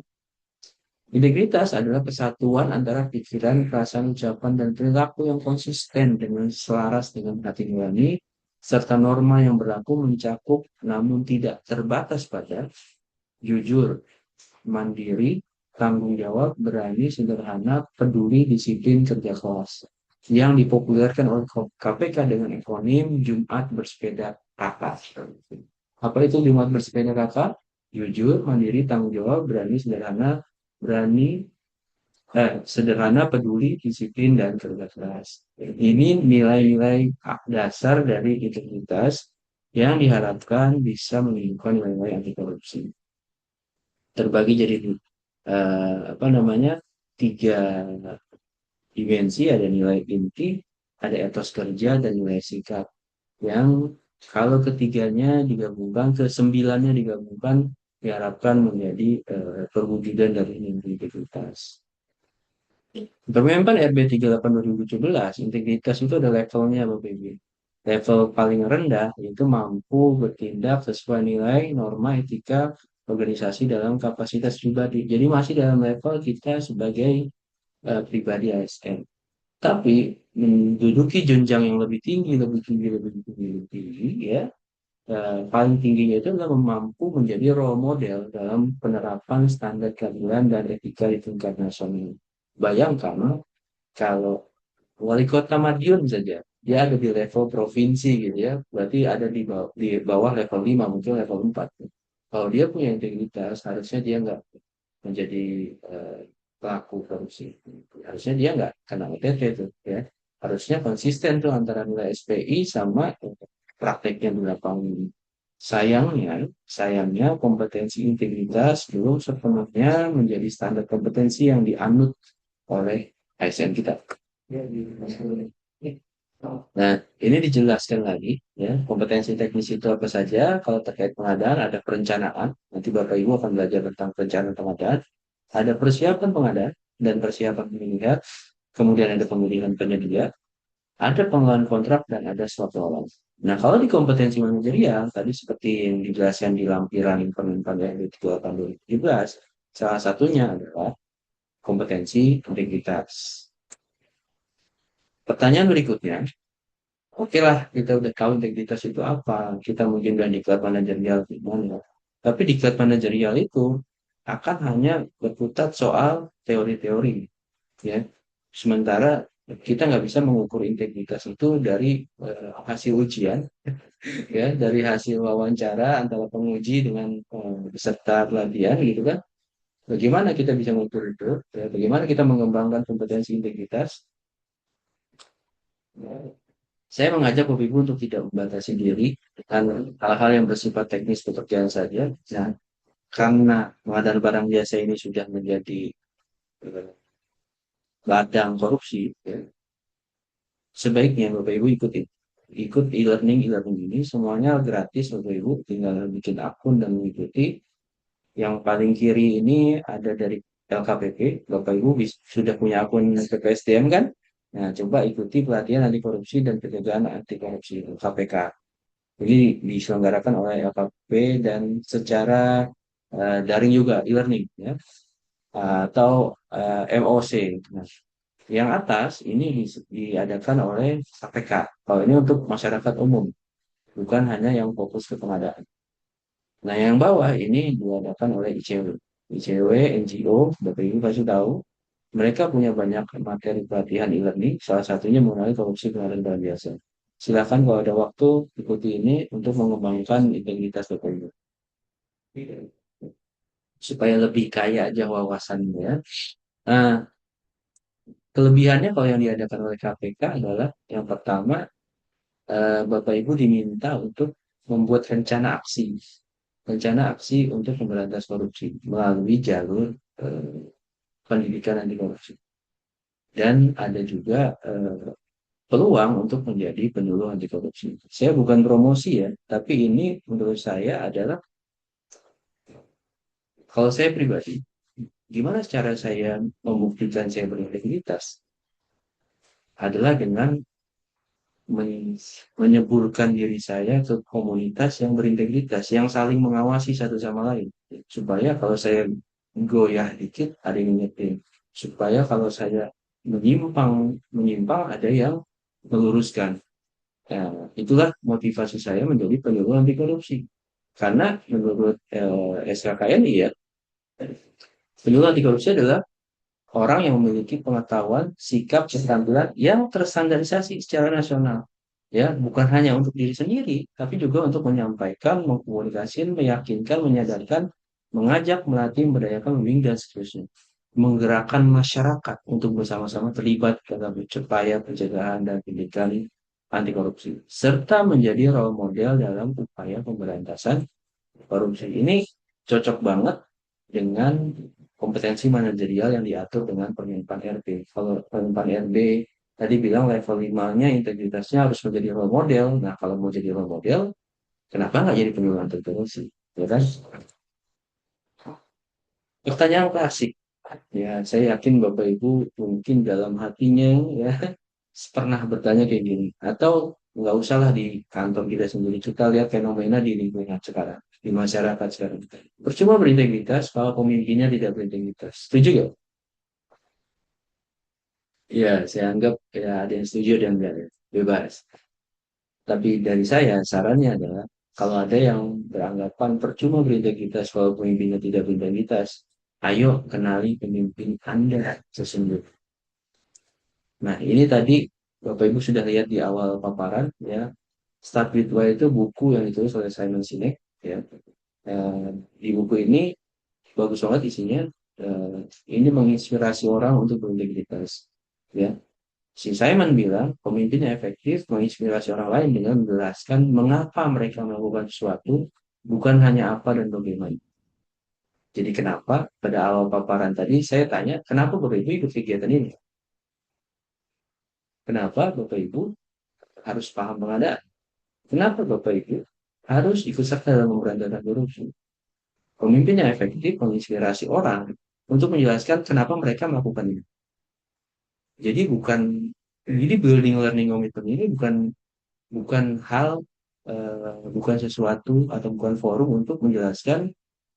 Speaker 2: Integritas adalah kesatuan antara pikiran, perasaan, ucapan, dan perilaku yang konsisten dengan selaras dengan hati nurani, serta norma yang berlaku mencakup namun tidak terbatas pada jujur, mandiri, tanggung jawab, berani, sederhana, peduli, disiplin, kerja keras. Yang dipopulerkan oleh KPK dengan akronim Jumat Bersepeda Kakak. Apa itu Jumat Bersepeda Kakak? Jujur, mandiri, tanggung jawab, berani, berani, sederhana, peduli, disiplin, dan kerja keras. Ini nilai-nilai dasar dari integritas yang diharapkan bisa menunjukkan nilai-nilai anti korupsi. Terbagi jadi apa namanya tiga dimensi, ada nilai inti, ada etos kerja, dan nilai sikap. Yang kalau ketiganya digabungkan, kesembilannya digabungkan, diharapkan menjadi perwujudan dari integritas. Permenpan RB 38 2017, integritas itu ada levelnya Bapak Ibu. Level paling rendah itu mampu bertindak sesuai nilai, norma, etika, organisasi dalam kapasitas pribadi. Jadi masih dalam level kita sebagai pribadi ASN. Tapi menduduki jenjang yang lebih tinggi, lebih tinggi, ya, paling tingginya itu adalah mampu menjadi role model dalam penerapan standar keadilan dan etika di tingkat nasional. Bayangkan kalau wali kota Madiun saja, dia ada di level provinsi gitu ya, berarti ada di bawah level 5, mungkin level 4. Kalau dia punya integritas, harusnya dia nggak menjadi eh, pelaku korupsi. Harusnya dia nggak kena OTT tuh ya. Harusnya konsisten tuh antara nilai SPI sama prakteknya di lapangan. Sayangnya kompetensi integritas belum sepenuhnya menjadi standar kompetensi yang dianut oleh ASN kita. Nah, ini dijelaskan lagi ya, kompetensi teknis itu apa saja. Kalau terkait pengadaan ada perencanaan, nanti Bapak Ibu akan belajar tentang perencanaan pengadaan. Ada persiapan pengadaan dan persiapan pemilihan, kemudian ada pemilihan penyedia, ada pengelolaan kontrak dan ada swap lawan. Nah, kalau di kompetensi manajerial, tadi seperti yang dijelaskan di lampiran Kemenpan RB 3 tahun 2017, salah satunya adalah kompetensi integritas. Pertanyaan berikutnya, oke lah, kita udah tahu integritas itu apa. Kita mungkin udah diklat manajerial gimana. Tapi diklat manajerial itu akan hanya berkutat soal teori-teori, ya. Sementara kita nggak bisa mengukur integritas itu dari hasil ujian, ya, dari hasil wawancara antara penguji dengan peserta pelatihan, gitu kan. Bagaimana kita bisa mengukur itu? Ya, bagaimana kita mengembangkan kompetensi integritas? Ya, saya mengajak Bapak Ibu untuk tidak membatasi diri dengan hal-hal yang bersifat teknis pekerjaan saja. Nah, karena pengadaan barang jasa ini sudah menjadi eh, ladang korupsi, ya, sebaiknya Bapak Ibu ikut e-learning ini semuanya gratis. Bapak Ibu tinggal bikin akun dan mengikuti. Yang paling kiri ini ada dari LKPP. Bapak Ibu sudah punya akun PPSDM kan? Nah, coba ikuti pelatihan anti korupsi dan pencegahan anti korupsi KPK. Ini diselenggarakan oleh LKP dan secara daring juga, e-learning ya, atau MOC. Nah, yang atas ini diadakan oleh KPK. Kalau ini untuk masyarakat umum, bukan hanya yang fokus ke pengadaan. Nah, yang bawah ini diadakan oleh ICW. ICW, NGO, Bapak Ibu pasti tahu, mereka punya banyak materi pelatihan e-learning, salah satunya mengenai korupsi pengadaan barang jasa. Silakan kalau ada waktu ikuti ini untuk mengembangkan integritas Bapak Ibu. Supaya lebih kaya aja wawasannya. Nah, kelebihannya kalau yang diadakan oleh KPK adalah yang pertama, Bapak Ibu diminta untuk membuat rencana aksi. Rencana aksi untuk memberantas korupsi melalui jalur eh, pendidikan anti korupsi. Dan ada juga peluang untuk menjadi penyuluh anti korupsi. Saya bukan promosi ya, tapi ini menurut saya adalah, kalau saya pribadi, gimana cara saya membuktikan saya berintegritas? Adalah dengan menyeburkan diri saya ke komunitas yang berintegritas, yang saling mengawasi satu sama lain. Supaya kalau saya goyah dikit, ada yang nyetir. Supaya kalau saya menyimpang ada yang meluruskan. Nah, itulah motivasi saya menjadi penyuluh anti korupsi. Karena menurut SKKNI ya, penyuluh anti korupsi adalah orang yang memiliki pengetahuan, sikap, keterampilan yang terstandarisasi secara nasional. Ya, bukan hanya untuk diri sendiri, tapi juga untuk menyampaikan, mengkomunikasikan, meyakinkan, menyadarkan, mengajak, melatih, memberdayakan, membimbing, dan seterusnya. Menggerakkan masyarakat untuk bersama-sama terlibat dalam upaya pencegahan dan pendidikan anti korupsi, serta menjadi role model dalam upaya pemberantasan korupsi. Ini cocok banget dengan kompetensi manajerial yang diatur dengan Permenpan RB. Kalau Permenpan RB tadi bilang level 5-nya integritasnya harus menjadi role model. Nah, kalau mau jadi role model, kenapa nggak jadi penyuluh anti korupsi? Ya kan? Pertanyaan klasik. Ya, saya yakin Bapak Ibu mungkin dalam hatinya ya pernah bertanya kayak gini. Atau nggak usahlah di kantor kita sendiri. Kita lihat fenomena di lingkungan sekarang, di masyarakat sekarang. Percuma berintegritas kalau pemimpinnya tidak berintegritas. Setuju nggak? Ya, saya anggap ya ada yang setuju dan enggak, ya. Bebas. Tapi dari saya, sarannya adalah Kalau ada yang beranggapan percuma berintegritas kalau pemimpinnya tidak berintegritas, ayo kenali pemimpin Anda sesungguhnya. Nah, ini tadi Bapak Ibu sudah lihat di awal paparan ya. Start with Why itu buku yang ditulis oleh Simon Sinek ya. Di buku ini bagus banget isinya. Eh, ini menginspirasi orang untuk berintegritas ya. Si Simon bilang pemimpin yang efektif menginspirasi orang lain dengan menjelaskan mengapa mereka melakukan sesuatu, bukan hanya apa dan bagaimana. Jadi kenapa pada awal paparan tadi saya tanya, kenapa Bapak Ibu ikut kegiatan ini? Kenapa Bapak Ibu harus paham pengadaan? Kenapa Bapak Ibu harus ikut serta dalam pemberantasan korupsi? Pemimpin yang efektif menginspirasi orang untuk menjelaskan kenapa mereka melakukan ini. Jadi building learning commitment ini bukan hal bukan sesuatu atau bukan forum untuk menjelaskan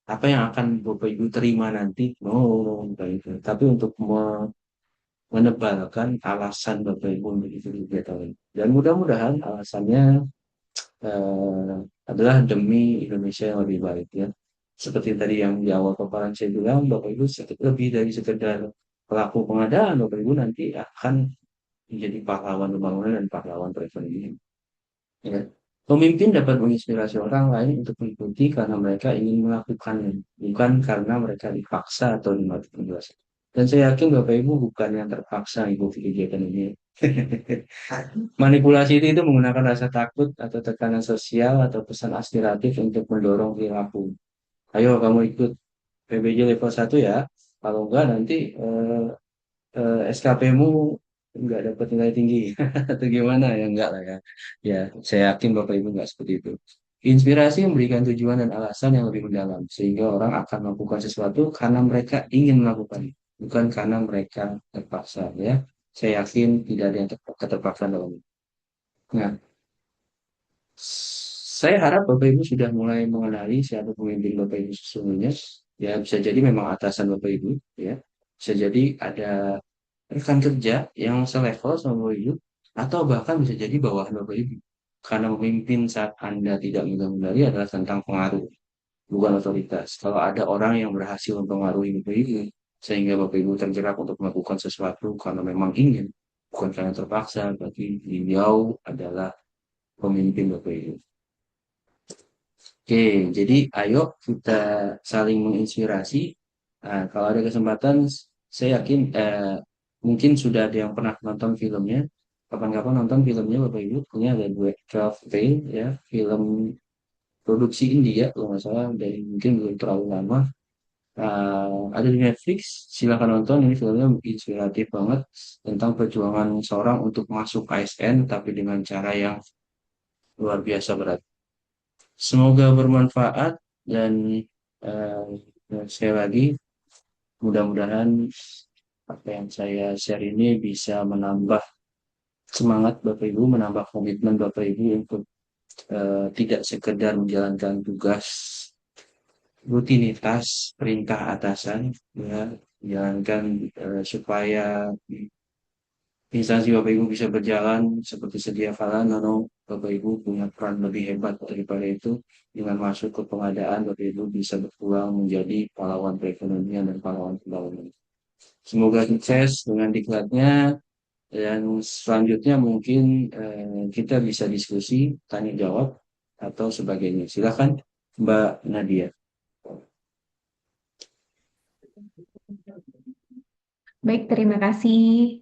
Speaker 2: apa yang akan Bapak Ibu terima nanti. No, bukan itu. Tapi untuk menebalkan alasan Bapak Ibu untuk itu kegiatan ini. Dan mudah-mudahan alasannya adalah demi Indonesia yang lebih baik ya. Seperti tadi yang di awal paparan saya bilang, Bapak Ibu lebih dari sekedar pelaku pengadaan, Bapak Ibu nanti akan menjadi pahlawan pembangunan dan pahlawan perekonomian. Ya. Pemimpin dapat menginspirasi orang lain untuk mengikuti karena mereka ingin melakukannya, bukan karena mereka dipaksa atau dimanipulasi. Dan saya yakin Bapak Ibu bukan yang terpaksa mengikuti kegiatan ini. Manipulasi itu menggunakan rasa takut atau tekanan sosial atau pesan aspiratif untuk mendorong perilaku. Ayo kamu ikut PBJ level 1 ya. Kalau enggak nanti SKP-mu nggak dapat nilai tinggi atau gimana ya enggak lah ya. Ya, saya yakin Bapak Ibu nggak seperti itu. Inspirasi memberikan tujuan dan alasan yang lebih mendalam sehingga orang akan melakukan sesuatu karena mereka ingin melakukannya, bukan karena mereka terpaksa ya. Saya yakin tidak ada yang keterpaksaan dalam ini. Nah, saya harap Bapak Ibu sudah mulai mengenali siapa pemimpin Bapak Ibu sesungguhnya. Ya, bisa jadi memang atasan Bapak Ibu, ya. Bisa jadi ada rekan kerja yang selevel sama Bapak Ibu, atau bahkan bisa jadi bawahan Bapak Ibu. Karena memimpin saat Anda tidak megang kendali adalah tentang pengaruh, bukan otoritas. Kalau ada orang yang berhasil mempengaruhi Bapak Ibu, sehingga Bapak Ibu tergerak untuk melakukan sesuatu karena memang ingin, bukan karena terpaksa, berarti beliau adalah pemimpin Bapak Ibu. Oke, jadi ayo kita saling menginspirasi. Nah, kalau ada kesempatan, saya yakin mungkin sudah ada yang pernah nonton filmnya. Kapan-kapan nonton filmnya Bapak Ibu. Ini ada 12 Fail ya, film produksi India kalau nggak salah, dari mungkin belum terlalu lama. Ada di Netflix, silahkan nonton. Ini filmnya inspiratif banget tentang perjuangan seorang untuk masuk ASN, tapi dengan cara yang luar biasa berat. Semoga bermanfaat dan eh, sekali lagi mudah-mudahan apa yang saya share ini bisa menambah semangat Bapak Ibu, menambah komitmen Bapak Ibu untuk tidak sekedar menjalankan tugas rutinitas perintah atasan, ya, menjalankan supaya instansi Bapak Ibu bisa berjalan seperti sedia kala. Nono, Bapak Ibu punya peran lebih hebat daripada itu. Dengan masuk ke pengadaan, Bapak Ibu bisa berpeluang menjadi pahlawan perekonomian dan pahlawan pembangunan. Semoga sukses dengan diklatnya. Dan selanjutnya mungkin kita bisa diskusi, tanya jawab, atau sebagainya. Silakan Mbak Nadia.
Speaker 1: Baik, terima kasih,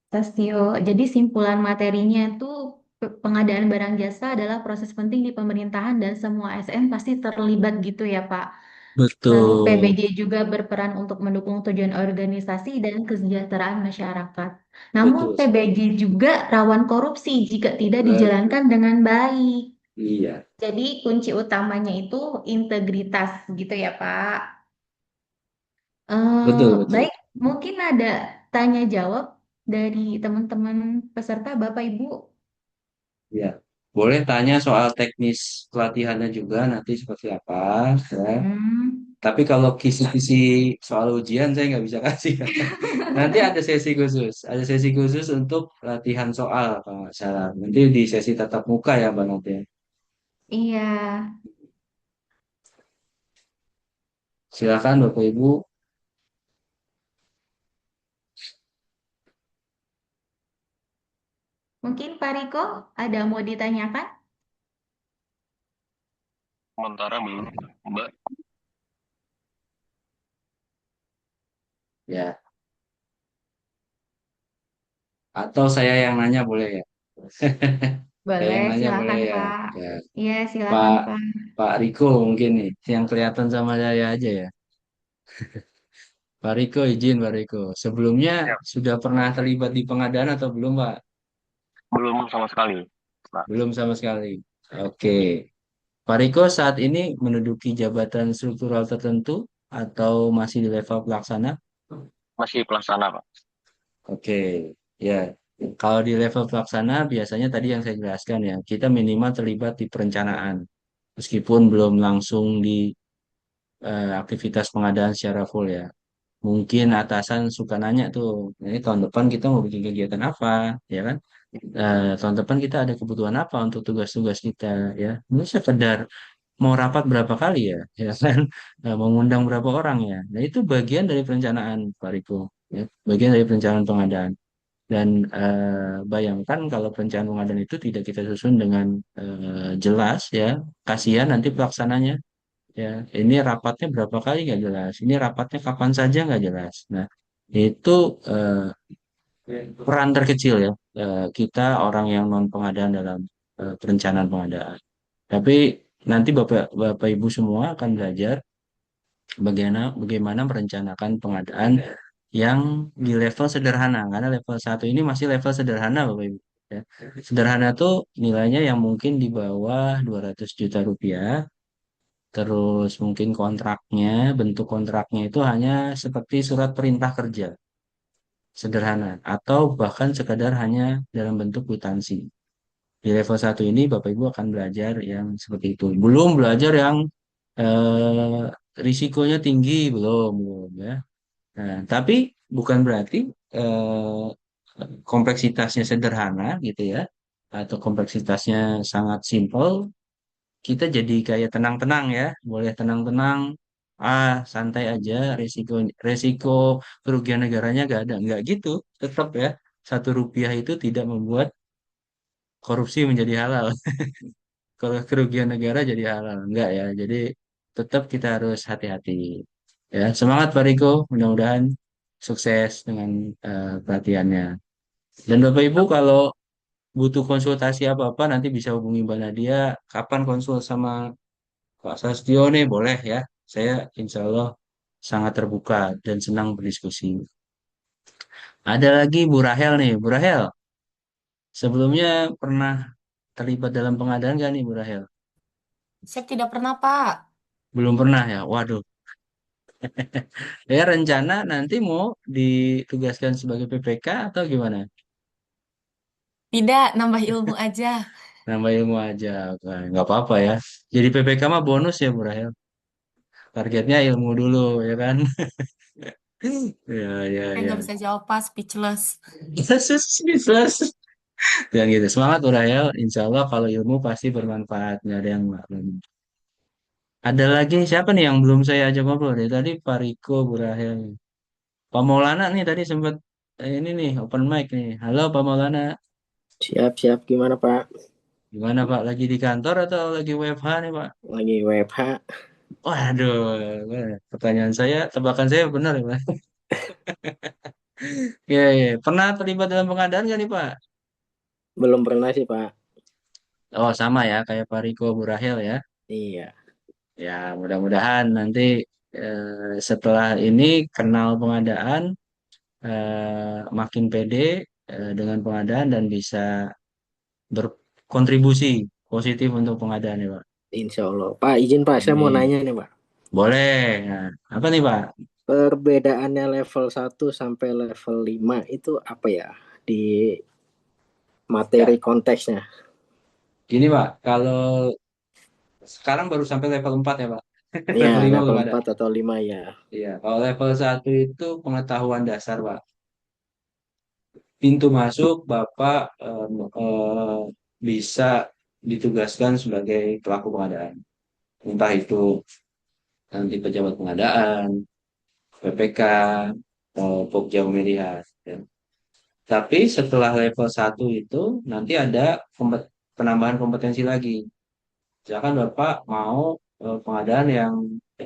Speaker 1: Tasio. Jadi simpulan materinya itu pengadaan barang jasa adalah proses penting di pemerintahan dan semua ASN pasti terlibat gitu ya, Pak. Lalu
Speaker 2: Betul,
Speaker 1: PBJ juga berperan untuk mendukung tujuan organisasi dan kesejahteraan masyarakat. Namun
Speaker 2: betul
Speaker 1: PBJ
Speaker 2: sekali.
Speaker 1: juga rawan korupsi jika tidak
Speaker 2: Betul.
Speaker 1: dijalankan dengan baik.
Speaker 2: Iya,
Speaker 1: Jadi kunci utamanya itu integritas gitu ya, Pak.
Speaker 2: betul, betul.
Speaker 1: Baik, mungkin ada tanya jawab dari teman-teman peserta Bapak Ibu.
Speaker 2: Ya, boleh tanya soal teknis pelatihannya juga nanti seperti apa, ya.
Speaker 1: Hmm.
Speaker 2: Tapi kalau kisi-kisi soal ujian saya nggak bisa kasih. Nanti ada sesi khusus untuk latihan soal kalau nggak salah. Nanti di sesi tatap muka ya, Mbak Nadia.
Speaker 1: Iya,
Speaker 2: Silakan Bapak Ibu.
Speaker 1: mungkin Pak Riko ada mau ditanyakan?
Speaker 3: Sementara belum, Mbak.
Speaker 2: Ya, atau saya yang nanya boleh ya? Saya
Speaker 1: Boleh,
Speaker 2: yang nanya boleh
Speaker 1: silakan
Speaker 2: ya?
Speaker 1: Pak.
Speaker 2: Ya,
Speaker 1: Iya, silakan
Speaker 2: Pak
Speaker 1: Pak.
Speaker 2: Pak Riko mungkin nih, yang kelihatan sama saya aja ya. Pak Riko izin Pak Riko. Sebelumnya
Speaker 3: Ya,
Speaker 2: sudah pernah terlibat di pengadaan atau belum Pak?
Speaker 3: belum sama sekali, Pak.
Speaker 2: Belum sama sekali. Oke. Pak Riko saat ini menduduki jabatan struktural tertentu atau masih di level pelaksana?
Speaker 3: Masih pelaksana, Pak.
Speaker 2: Oke, ya. Kalau di level pelaksana biasanya tadi yang saya jelaskan ya, kita minimal terlibat di perencanaan. Meskipun belum langsung di aktivitas pengadaan secara full ya. Mungkin atasan suka nanya tuh, ini tahun depan kita mau bikin kegiatan apa, ya kan? Tahun depan kita ada kebutuhan apa untuk tugas-tugas kita, ya? Ini sekedar mau rapat berapa kali ya, ya kan? Mau ngundang berapa orang ya? Nah itu bagian dari perencanaan, Pak Riko, ya. Bagian dari perencanaan pengadaan. Dan bayangkan kalau perencanaan pengadaan itu tidak kita susun dengan jelas, ya, kasihan nanti pelaksananya. Ya, ini rapatnya berapa kali nggak jelas. Ini rapatnya kapan saja nggak jelas. Nah, itu peran terkecil ya kita orang yang non pengadaan dalam perencanaan pengadaan. Tapi nanti Bapak Bapak Ibu semua akan belajar bagaimana merencanakan pengadaan yang di level sederhana. Karena level satu ini masih level sederhana Bapak Ibu. Ya. Sederhana tuh nilainya yang mungkin di bawah 200 juta rupiah. Terus mungkin kontraknya, bentuk kontraknya itu hanya seperti surat perintah kerja, sederhana. Atau bahkan sekadar hanya dalam bentuk kwitansi. Di level satu ini Bapak Ibu akan belajar yang seperti itu. Belum belajar yang eh, risikonya tinggi, belum ya. Nah, tapi bukan berarti eh, kompleksitasnya sederhana gitu ya, atau kompleksitasnya sangat simpel kita jadi kayak tenang-tenang ya, boleh tenang-tenang, santai aja, resiko kerugian negaranya gak ada, nggak gitu, tetap ya, 1 rupiah itu tidak membuat korupsi menjadi halal, kalau kerugian negara jadi halal, enggak ya, jadi tetap kita harus hati-hati, ya, semangat Pak Riko, mudah-mudahan sukses dengan pelatihannya, dan Bapak Ibu kalau butuh konsultasi apa-apa nanti bisa hubungi Mbak Nadia, kapan konsul sama Pak Sastio nih boleh ya. Saya insya Allah sangat terbuka dan senang berdiskusi. Ada lagi Bu Rahel nih. Bu Rahel, sebelumnya pernah terlibat dalam pengadaan gak nih Bu Rahel?
Speaker 4: Saya tidak pernah, Pak.
Speaker 2: Belum pernah ya? Waduh. Ya rencana nanti mau ditugaskan sebagai PPK atau gimana?
Speaker 4: Tidak, nambah ilmu aja.
Speaker 2: Nambah ilmu aja. Oke, nggak apa-apa ya. Jadi PPK mah bonus ya Bu Rahel. Targetnya ilmu dulu ya kan? Ya, ya,
Speaker 4: Saya nggak
Speaker 2: ya.
Speaker 4: bisa jawab, Pak. Speechless.
Speaker 2: Speechless. Dan gitu. Semangat Urahel. Insya Allah kalau ilmu pasti bermanfaat. Nggak ada yang maklum. Ada lagi siapa nih yang belum saya ajak ngobrol dari tadi Pak Riko, Bu Rahel. Pak Maulana nih tadi sempat ini nih open mic nih. Halo Pak Maulana.
Speaker 6: Siap, siap. Gimana, Pak?
Speaker 2: Gimana Pak? Lagi di kantor atau lagi WFH nih Pak?
Speaker 6: Lagi WFH.
Speaker 2: Waduh, pertanyaan saya, tebakan saya benar ya Pak? Ya, ya. Pernah terlibat dalam pengadaan nggak nih Pak?
Speaker 6: Belum pernah sih, Pak.
Speaker 2: Oh sama ya, kayak Pak Riko, Bu Rahel ya.
Speaker 6: Iya.
Speaker 2: Ya, mudah-mudahan nanti setelah ini kenal pengadaan, makin pede dengan pengadaan dan bisa berkontribusi positif untuk pengadaan ya, Pak.
Speaker 6: Insya Allah. Pak, izin, Pak. Saya mau
Speaker 2: Amin.
Speaker 6: nanya nih, Pak.
Speaker 2: Boleh. Nah, apa nih, Pak?
Speaker 6: Perbedaannya level 1 sampai level 5 itu apa ya? Di materi
Speaker 2: Ya,
Speaker 6: konteksnya.
Speaker 2: gini, Pak. Kalau sekarang baru sampai level 4 ya, Pak.
Speaker 6: Ya,
Speaker 2: Level 5
Speaker 6: level
Speaker 2: belum ada.
Speaker 6: 4 atau 5 ya.
Speaker 2: Iya, kalau level 1 itu pengetahuan dasar, Pak. Pintu masuk, Bapak bisa ditugaskan sebagai pelaku pengadaan. Entah itu nanti pejabat pengadaan, PPK, atau Pokja Pemilihan. Ya. Tapi setelah level 1 itu nanti ada penambahan kompetensi lagi. Misalkan Bapak mau pengadaan yang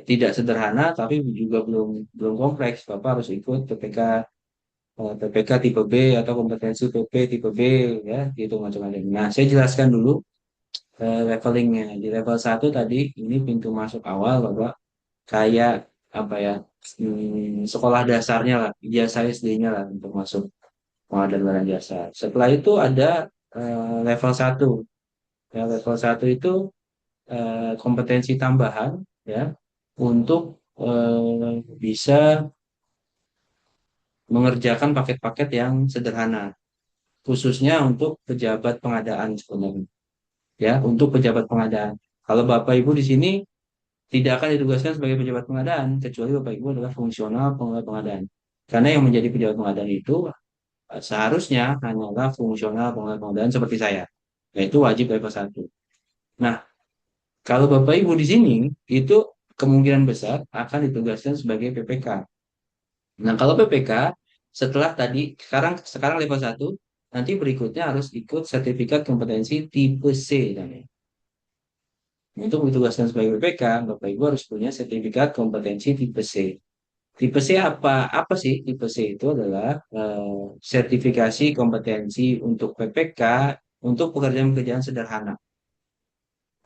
Speaker 2: tidak sederhana tapi juga belum belum kompleks, Bapak harus ikut PPK tipe B atau kompetensi PP tipe B ya, gitu macam-macam. Nah, saya jelaskan dulu levelingnya. Di level 1 tadi ini pintu masuk awal Bapak, kayak apa ya? Sekolah dasarnya lah, ijazah SD-nya lah untuk masuk pengadaan barang jasa. Setelah itu ada level 1. Ya, level 1 itu kompetensi tambahan ya untuk bisa mengerjakan paket-paket yang sederhana, khususnya untuk pejabat pengadaan sebenarnya. Ya, untuk pejabat pengadaan. Kalau Bapak Ibu di sini tidak akan ditugaskan sebagai pejabat pengadaan, kecuali Bapak Ibu adalah fungsional pengadaan. Karena yang menjadi pejabat pengadaan itu seharusnya hanyalah fungsional pengadaan seperti saya, yaitu wajib level 1. Nah, kalau Bapak Ibu di sini itu kemungkinan besar akan ditugaskan sebagai PPK. Nah, kalau PPK setelah tadi sekarang level 1, nanti berikutnya harus ikut sertifikat kompetensi tipe C namanya. Untuk ditugaskan sebagai PPK, Bapak Ibu harus punya sertifikat kompetensi tipe C. Tipe C apa? Apa sih tipe C itu adalah sertifikasi kompetensi untuk PPK untuk pekerjaan-pekerjaan sederhana.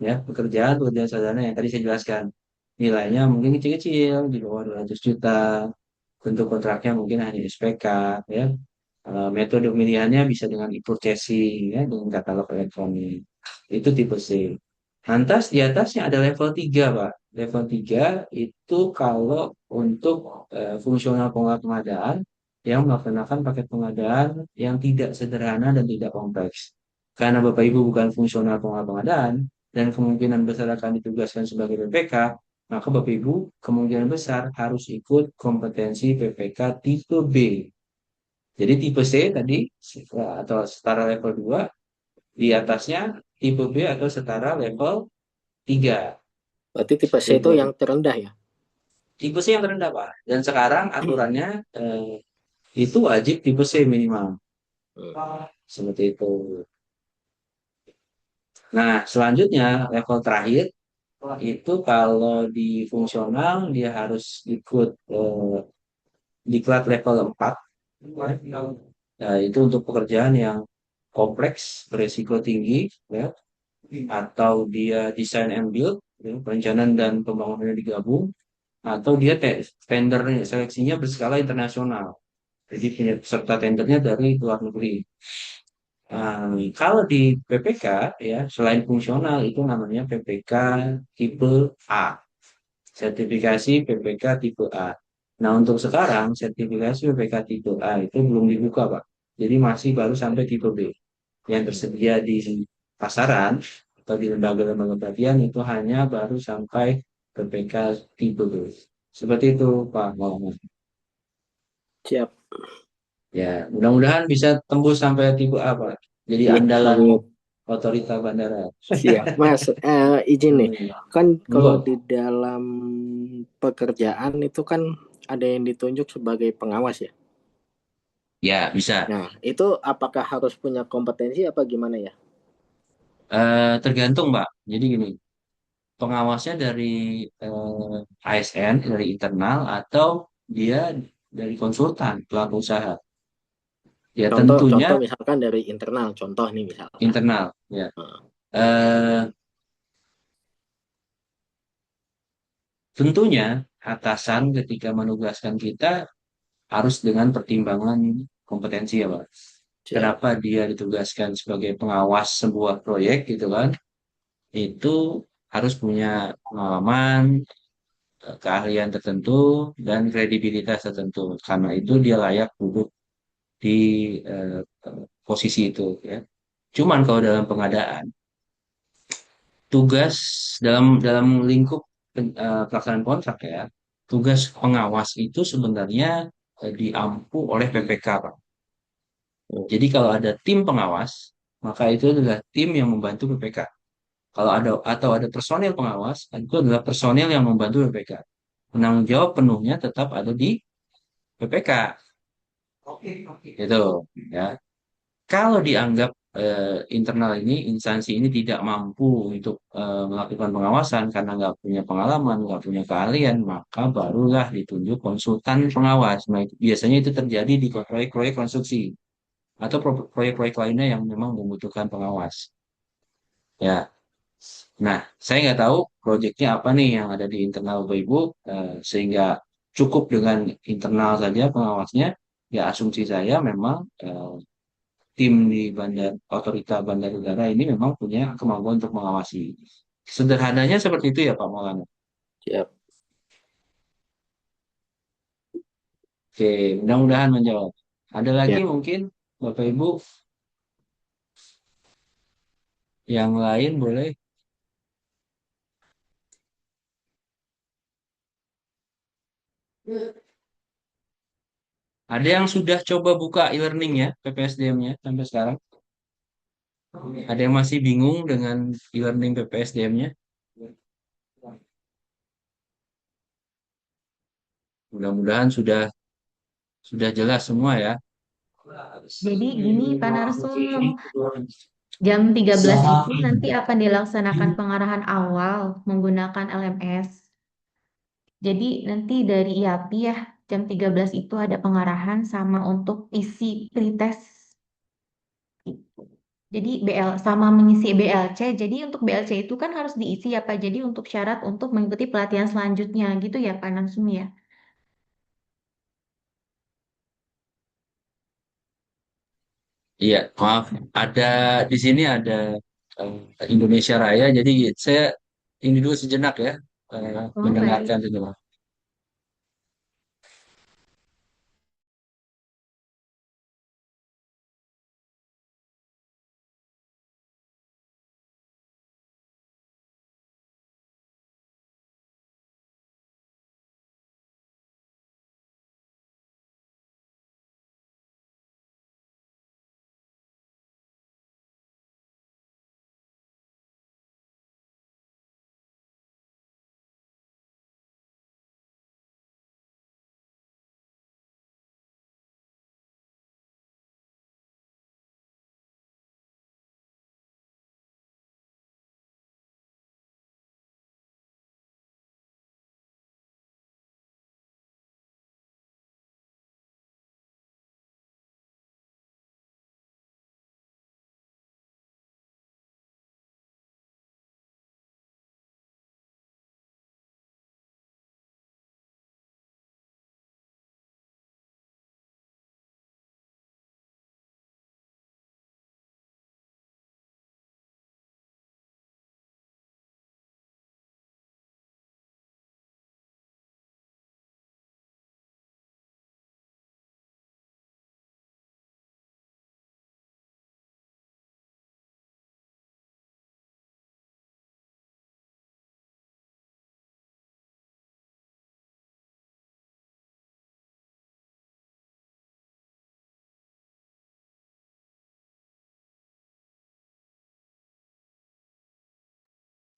Speaker 2: Ya, pekerjaan-pekerjaan sederhana yang tadi saya jelaskan. Nilainya mungkin kecil-kecil, di bawah 200 juta. Bentuk kontraknya mungkin hanya SPK, ya. Metode pemilihannya bisa dengan e-purchasing, ya, dengan katalog elektronik. Itu tipe C. Lantas di atasnya ada level 3, Pak. Level 3 itu kalau untuk fungsional pengadaan yang melaksanakan paket pengadaan yang tidak sederhana dan tidak kompleks. Karena Bapak Ibu bukan fungsional pengadaan dan kemungkinan besar akan ditugaskan sebagai PPK, maka Bapak Ibu kemungkinan besar harus ikut kompetensi PPK tipe B. Jadi tipe C tadi atau setara level 2, di atasnya tipe B atau setara level 3.
Speaker 6: Berarti tipe C
Speaker 2: Seperti
Speaker 6: itu
Speaker 2: itu.
Speaker 6: yang terendah ya?
Speaker 2: Tipe C yang terendah, Pak. Dan sekarang aturannya itu wajib tipe C minimal. Seperti itu. Nah, selanjutnya level terakhir itu kalau di fungsional dia harus ikut diklat level 4. Nah, itu untuk pekerjaan yang kompleks, beresiko tinggi, ya, atau dia design and build, ya, perencanaan dan pembangunannya digabung, atau dia tender seleksinya berskala internasional. Jadi peserta tendernya dari luar negeri. Kalau di PPK ya selain fungsional itu namanya PPK tipe A. Sertifikasi PPK tipe A. Nah, untuk sekarang sertifikasi PPK tipe A itu belum dibuka, Pak. Jadi masih baru sampai tipe B. Yang tersedia di pasaran atau di lembaga-lembaga pelatihan itu hanya baru sampai PPK tipe B. Seperti itu, Pak Muhammad.
Speaker 6: Siap.
Speaker 2: Ya, mudah-mudahan bisa tembus sampai tipe A, Pak. Jadi
Speaker 6: Iya,
Speaker 2: andalan
Speaker 6: amin.
Speaker 2: otorita bandara.
Speaker 6: Siap. Mas, izin nih. Kan kalau
Speaker 2: Monggo.
Speaker 6: di dalam pekerjaan itu kan ada yang ditunjuk sebagai pengawas ya.
Speaker 2: Ya, bisa.
Speaker 6: Nah, itu apakah harus punya kompetensi apa gimana ya?
Speaker 2: Tergantung, Mbak. Jadi gini, pengawasnya dari ASN, dari internal, atau dia dari konsultan, pelaku usaha. Ya,
Speaker 6: Contoh,
Speaker 2: tentunya
Speaker 6: contoh misalkan dari internal, contoh nih misalkan.
Speaker 2: internal. Ya.
Speaker 6: Nah,
Speaker 2: Eh, Tentunya atasan ketika menugaskan kita harus dengan pertimbangan kompetensi ya, Pak.
Speaker 6: siap.
Speaker 2: Kenapa dia ditugaskan sebagai pengawas sebuah proyek gitu kan? Itu harus punya pengalaman, keahlian tertentu, dan kredibilitas tertentu. Karena itu dia layak duduk di eh, posisi itu ya. Cuman kalau dalam pengadaan, tugas dalam lingkup pelaksanaan kontrak ya, tugas pengawas itu sebenarnya diampu oleh PPK, Pak. Jadi kalau ada tim pengawas, maka itu adalah tim yang membantu PPK. Kalau ada atau ada personil pengawas, itu adalah personil yang membantu PPK. Penanggung jawab penuhnya tetap ada di PPK. Gitu ya. Kalau dianggap internal ini, instansi ini tidak mampu untuk melakukan pengawasan karena nggak punya pengalaman, nggak punya keahlian, maka barulah ditunjuk konsultan pengawas. Nah, biasanya itu terjadi di proyek-proyek konstruksi atau proyek-proyek lainnya yang memang membutuhkan pengawas. Ya, nah saya nggak tahu proyeknya apa nih yang ada di internal Bapak Ibu, sehingga cukup dengan internal saja pengawasnya. Ya, asumsi saya memang tim di bandar otorita bandar udara ini memang punya kemampuan untuk mengawasi. Sederhananya seperti itu ya Pak Maulana.
Speaker 6: Siap.
Speaker 2: Oke, mudah-mudahan menjawab. Ada lagi
Speaker 6: Ya.
Speaker 2: mungkin Bapak Ibu yang lain boleh? Ada yang sudah coba buka e-learning ya, PPSDM-nya sampai sekarang? Ada yang masih bingung dengan e-learning PPSDM-nya? Mudah-mudahan sudah jelas semua ya.
Speaker 1: Jadi gini Pak Narsum, jam 13 itu nanti akan dilaksanakan pengarahan awal menggunakan LMS. Jadi nanti dari IAPI ya, jam 13 itu ada pengarahan sama untuk isi pretest. Jadi sama mengisi BLC. Jadi untuk BLC itu kan harus diisi ya Pak. Jadi untuk syarat untuk mengikuti pelatihan selanjutnya gitu ya Pak Narsum ya.
Speaker 2: Iya, maaf. Ada di sini ada Indonesia Raya. Jadi saya ini dulu sejenak ya,
Speaker 1: Oh baik.
Speaker 2: mendengarkan sejenak.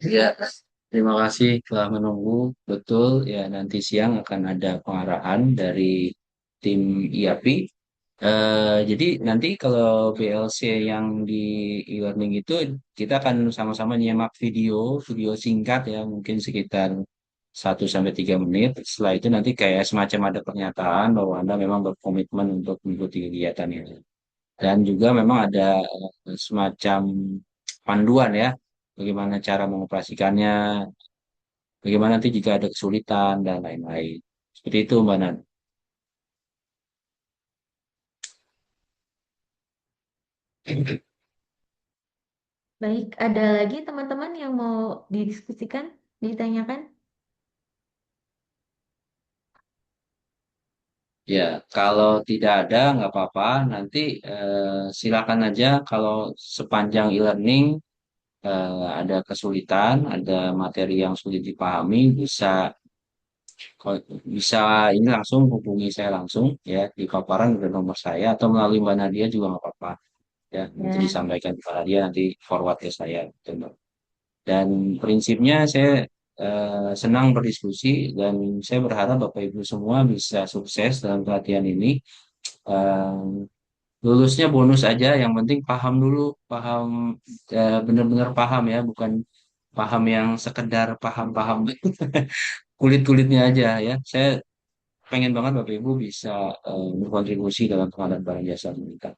Speaker 2: Iya, terima kasih telah menunggu. Betul, ya nanti siang akan ada pengarahan dari tim IAPI. Jadi nanti kalau BLC yang di e-learning itu kita akan sama-sama nyimak video singkat ya, mungkin sekitar 1 sampai 3 menit. Setelah itu nanti kayak semacam ada pernyataan bahwa Anda memang berkomitmen untuk mengikuti kegiatan ini. Dan juga memang ada semacam panduan ya, bagaimana cara mengoperasikannya, bagaimana nanti jika ada kesulitan dan lain-lain. Seperti itu, Mbak Nan.
Speaker 1: Baik, ada lagi teman-teman yang mau didiskusikan, ditanyakan?
Speaker 2: Ya, kalau tidak ada nggak apa-apa. Nanti silakan aja kalau sepanjang e-learning ada kesulitan, ada materi yang sulit dipahami, bisa ini langsung hubungi saya langsung ya di paparan udah nomor saya atau melalui Mbak Nadia juga nggak apa-apa ya. Nanti
Speaker 1: Ya,
Speaker 2: disampaikan kepada dia nanti forward ke saya. Gitu, Mbak. Dan prinsipnya saya senang berdiskusi dan saya berharap Bapak Ibu semua bisa sukses dalam pelatihan ini. Eh, Lulusnya bonus aja, yang penting paham dulu, paham benar-benar paham ya, bukan paham yang sekedar paham-paham kulit-kulitnya aja ya. Saya pengen banget Bapak Ibu bisa berkontribusi dalam pengadaan barang jasa meningkat.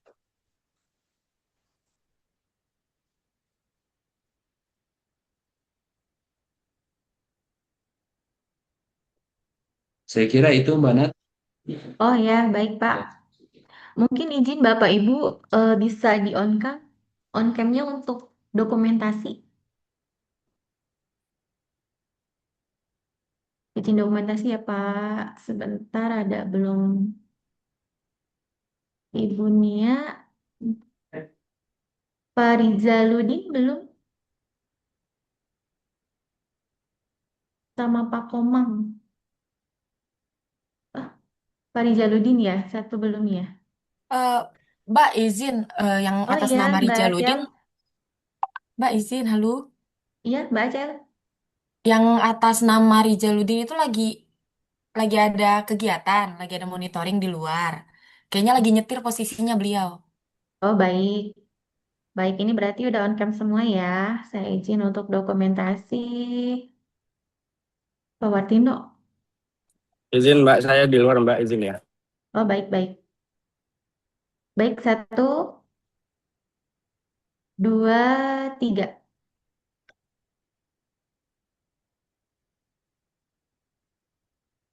Speaker 2: Saya kira itu Mbak Nat.
Speaker 1: Oh ya, baik Pak.
Speaker 2: Ya.
Speaker 1: Mungkin izin Bapak Ibu bisa di on camnya untuk dokumentasi. Izin dokumentasi ya Pak. Sebentar ada belum Ibu Nia, Pak Rizaludin belum, sama Pak Komang. Ah, Pak Rizaludin ya, satu belum ya.
Speaker 4: Eh, Mbak izin, yang
Speaker 1: Oh
Speaker 4: atas
Speaker 1: iya,
Speaker 4: nama
Speaker 1: Mbak
Speaker 4: Rijaludin,
Speaker 1: Acel.
Speaker 4: Mbak izin, halo.
Speaker 1: Iya, Mbak Acel.
Speaker 4: Yang atas nama Rijaludin itu lagi ada kegiatan, lagi ada monitoring di luar. Kayaknya lagi nyetir posisinya beliau.
Speaker 1: Oh baik. Baik, ini berarti udah on cam semua ya. Saya izin untuk dokumentasi. Pak Wartindo.
Speaker 6: Izin Mbak, saya di luar Mbak, izin ya.
Speaker 1: Oh baik-baik. Baik, satu, dua, tiga.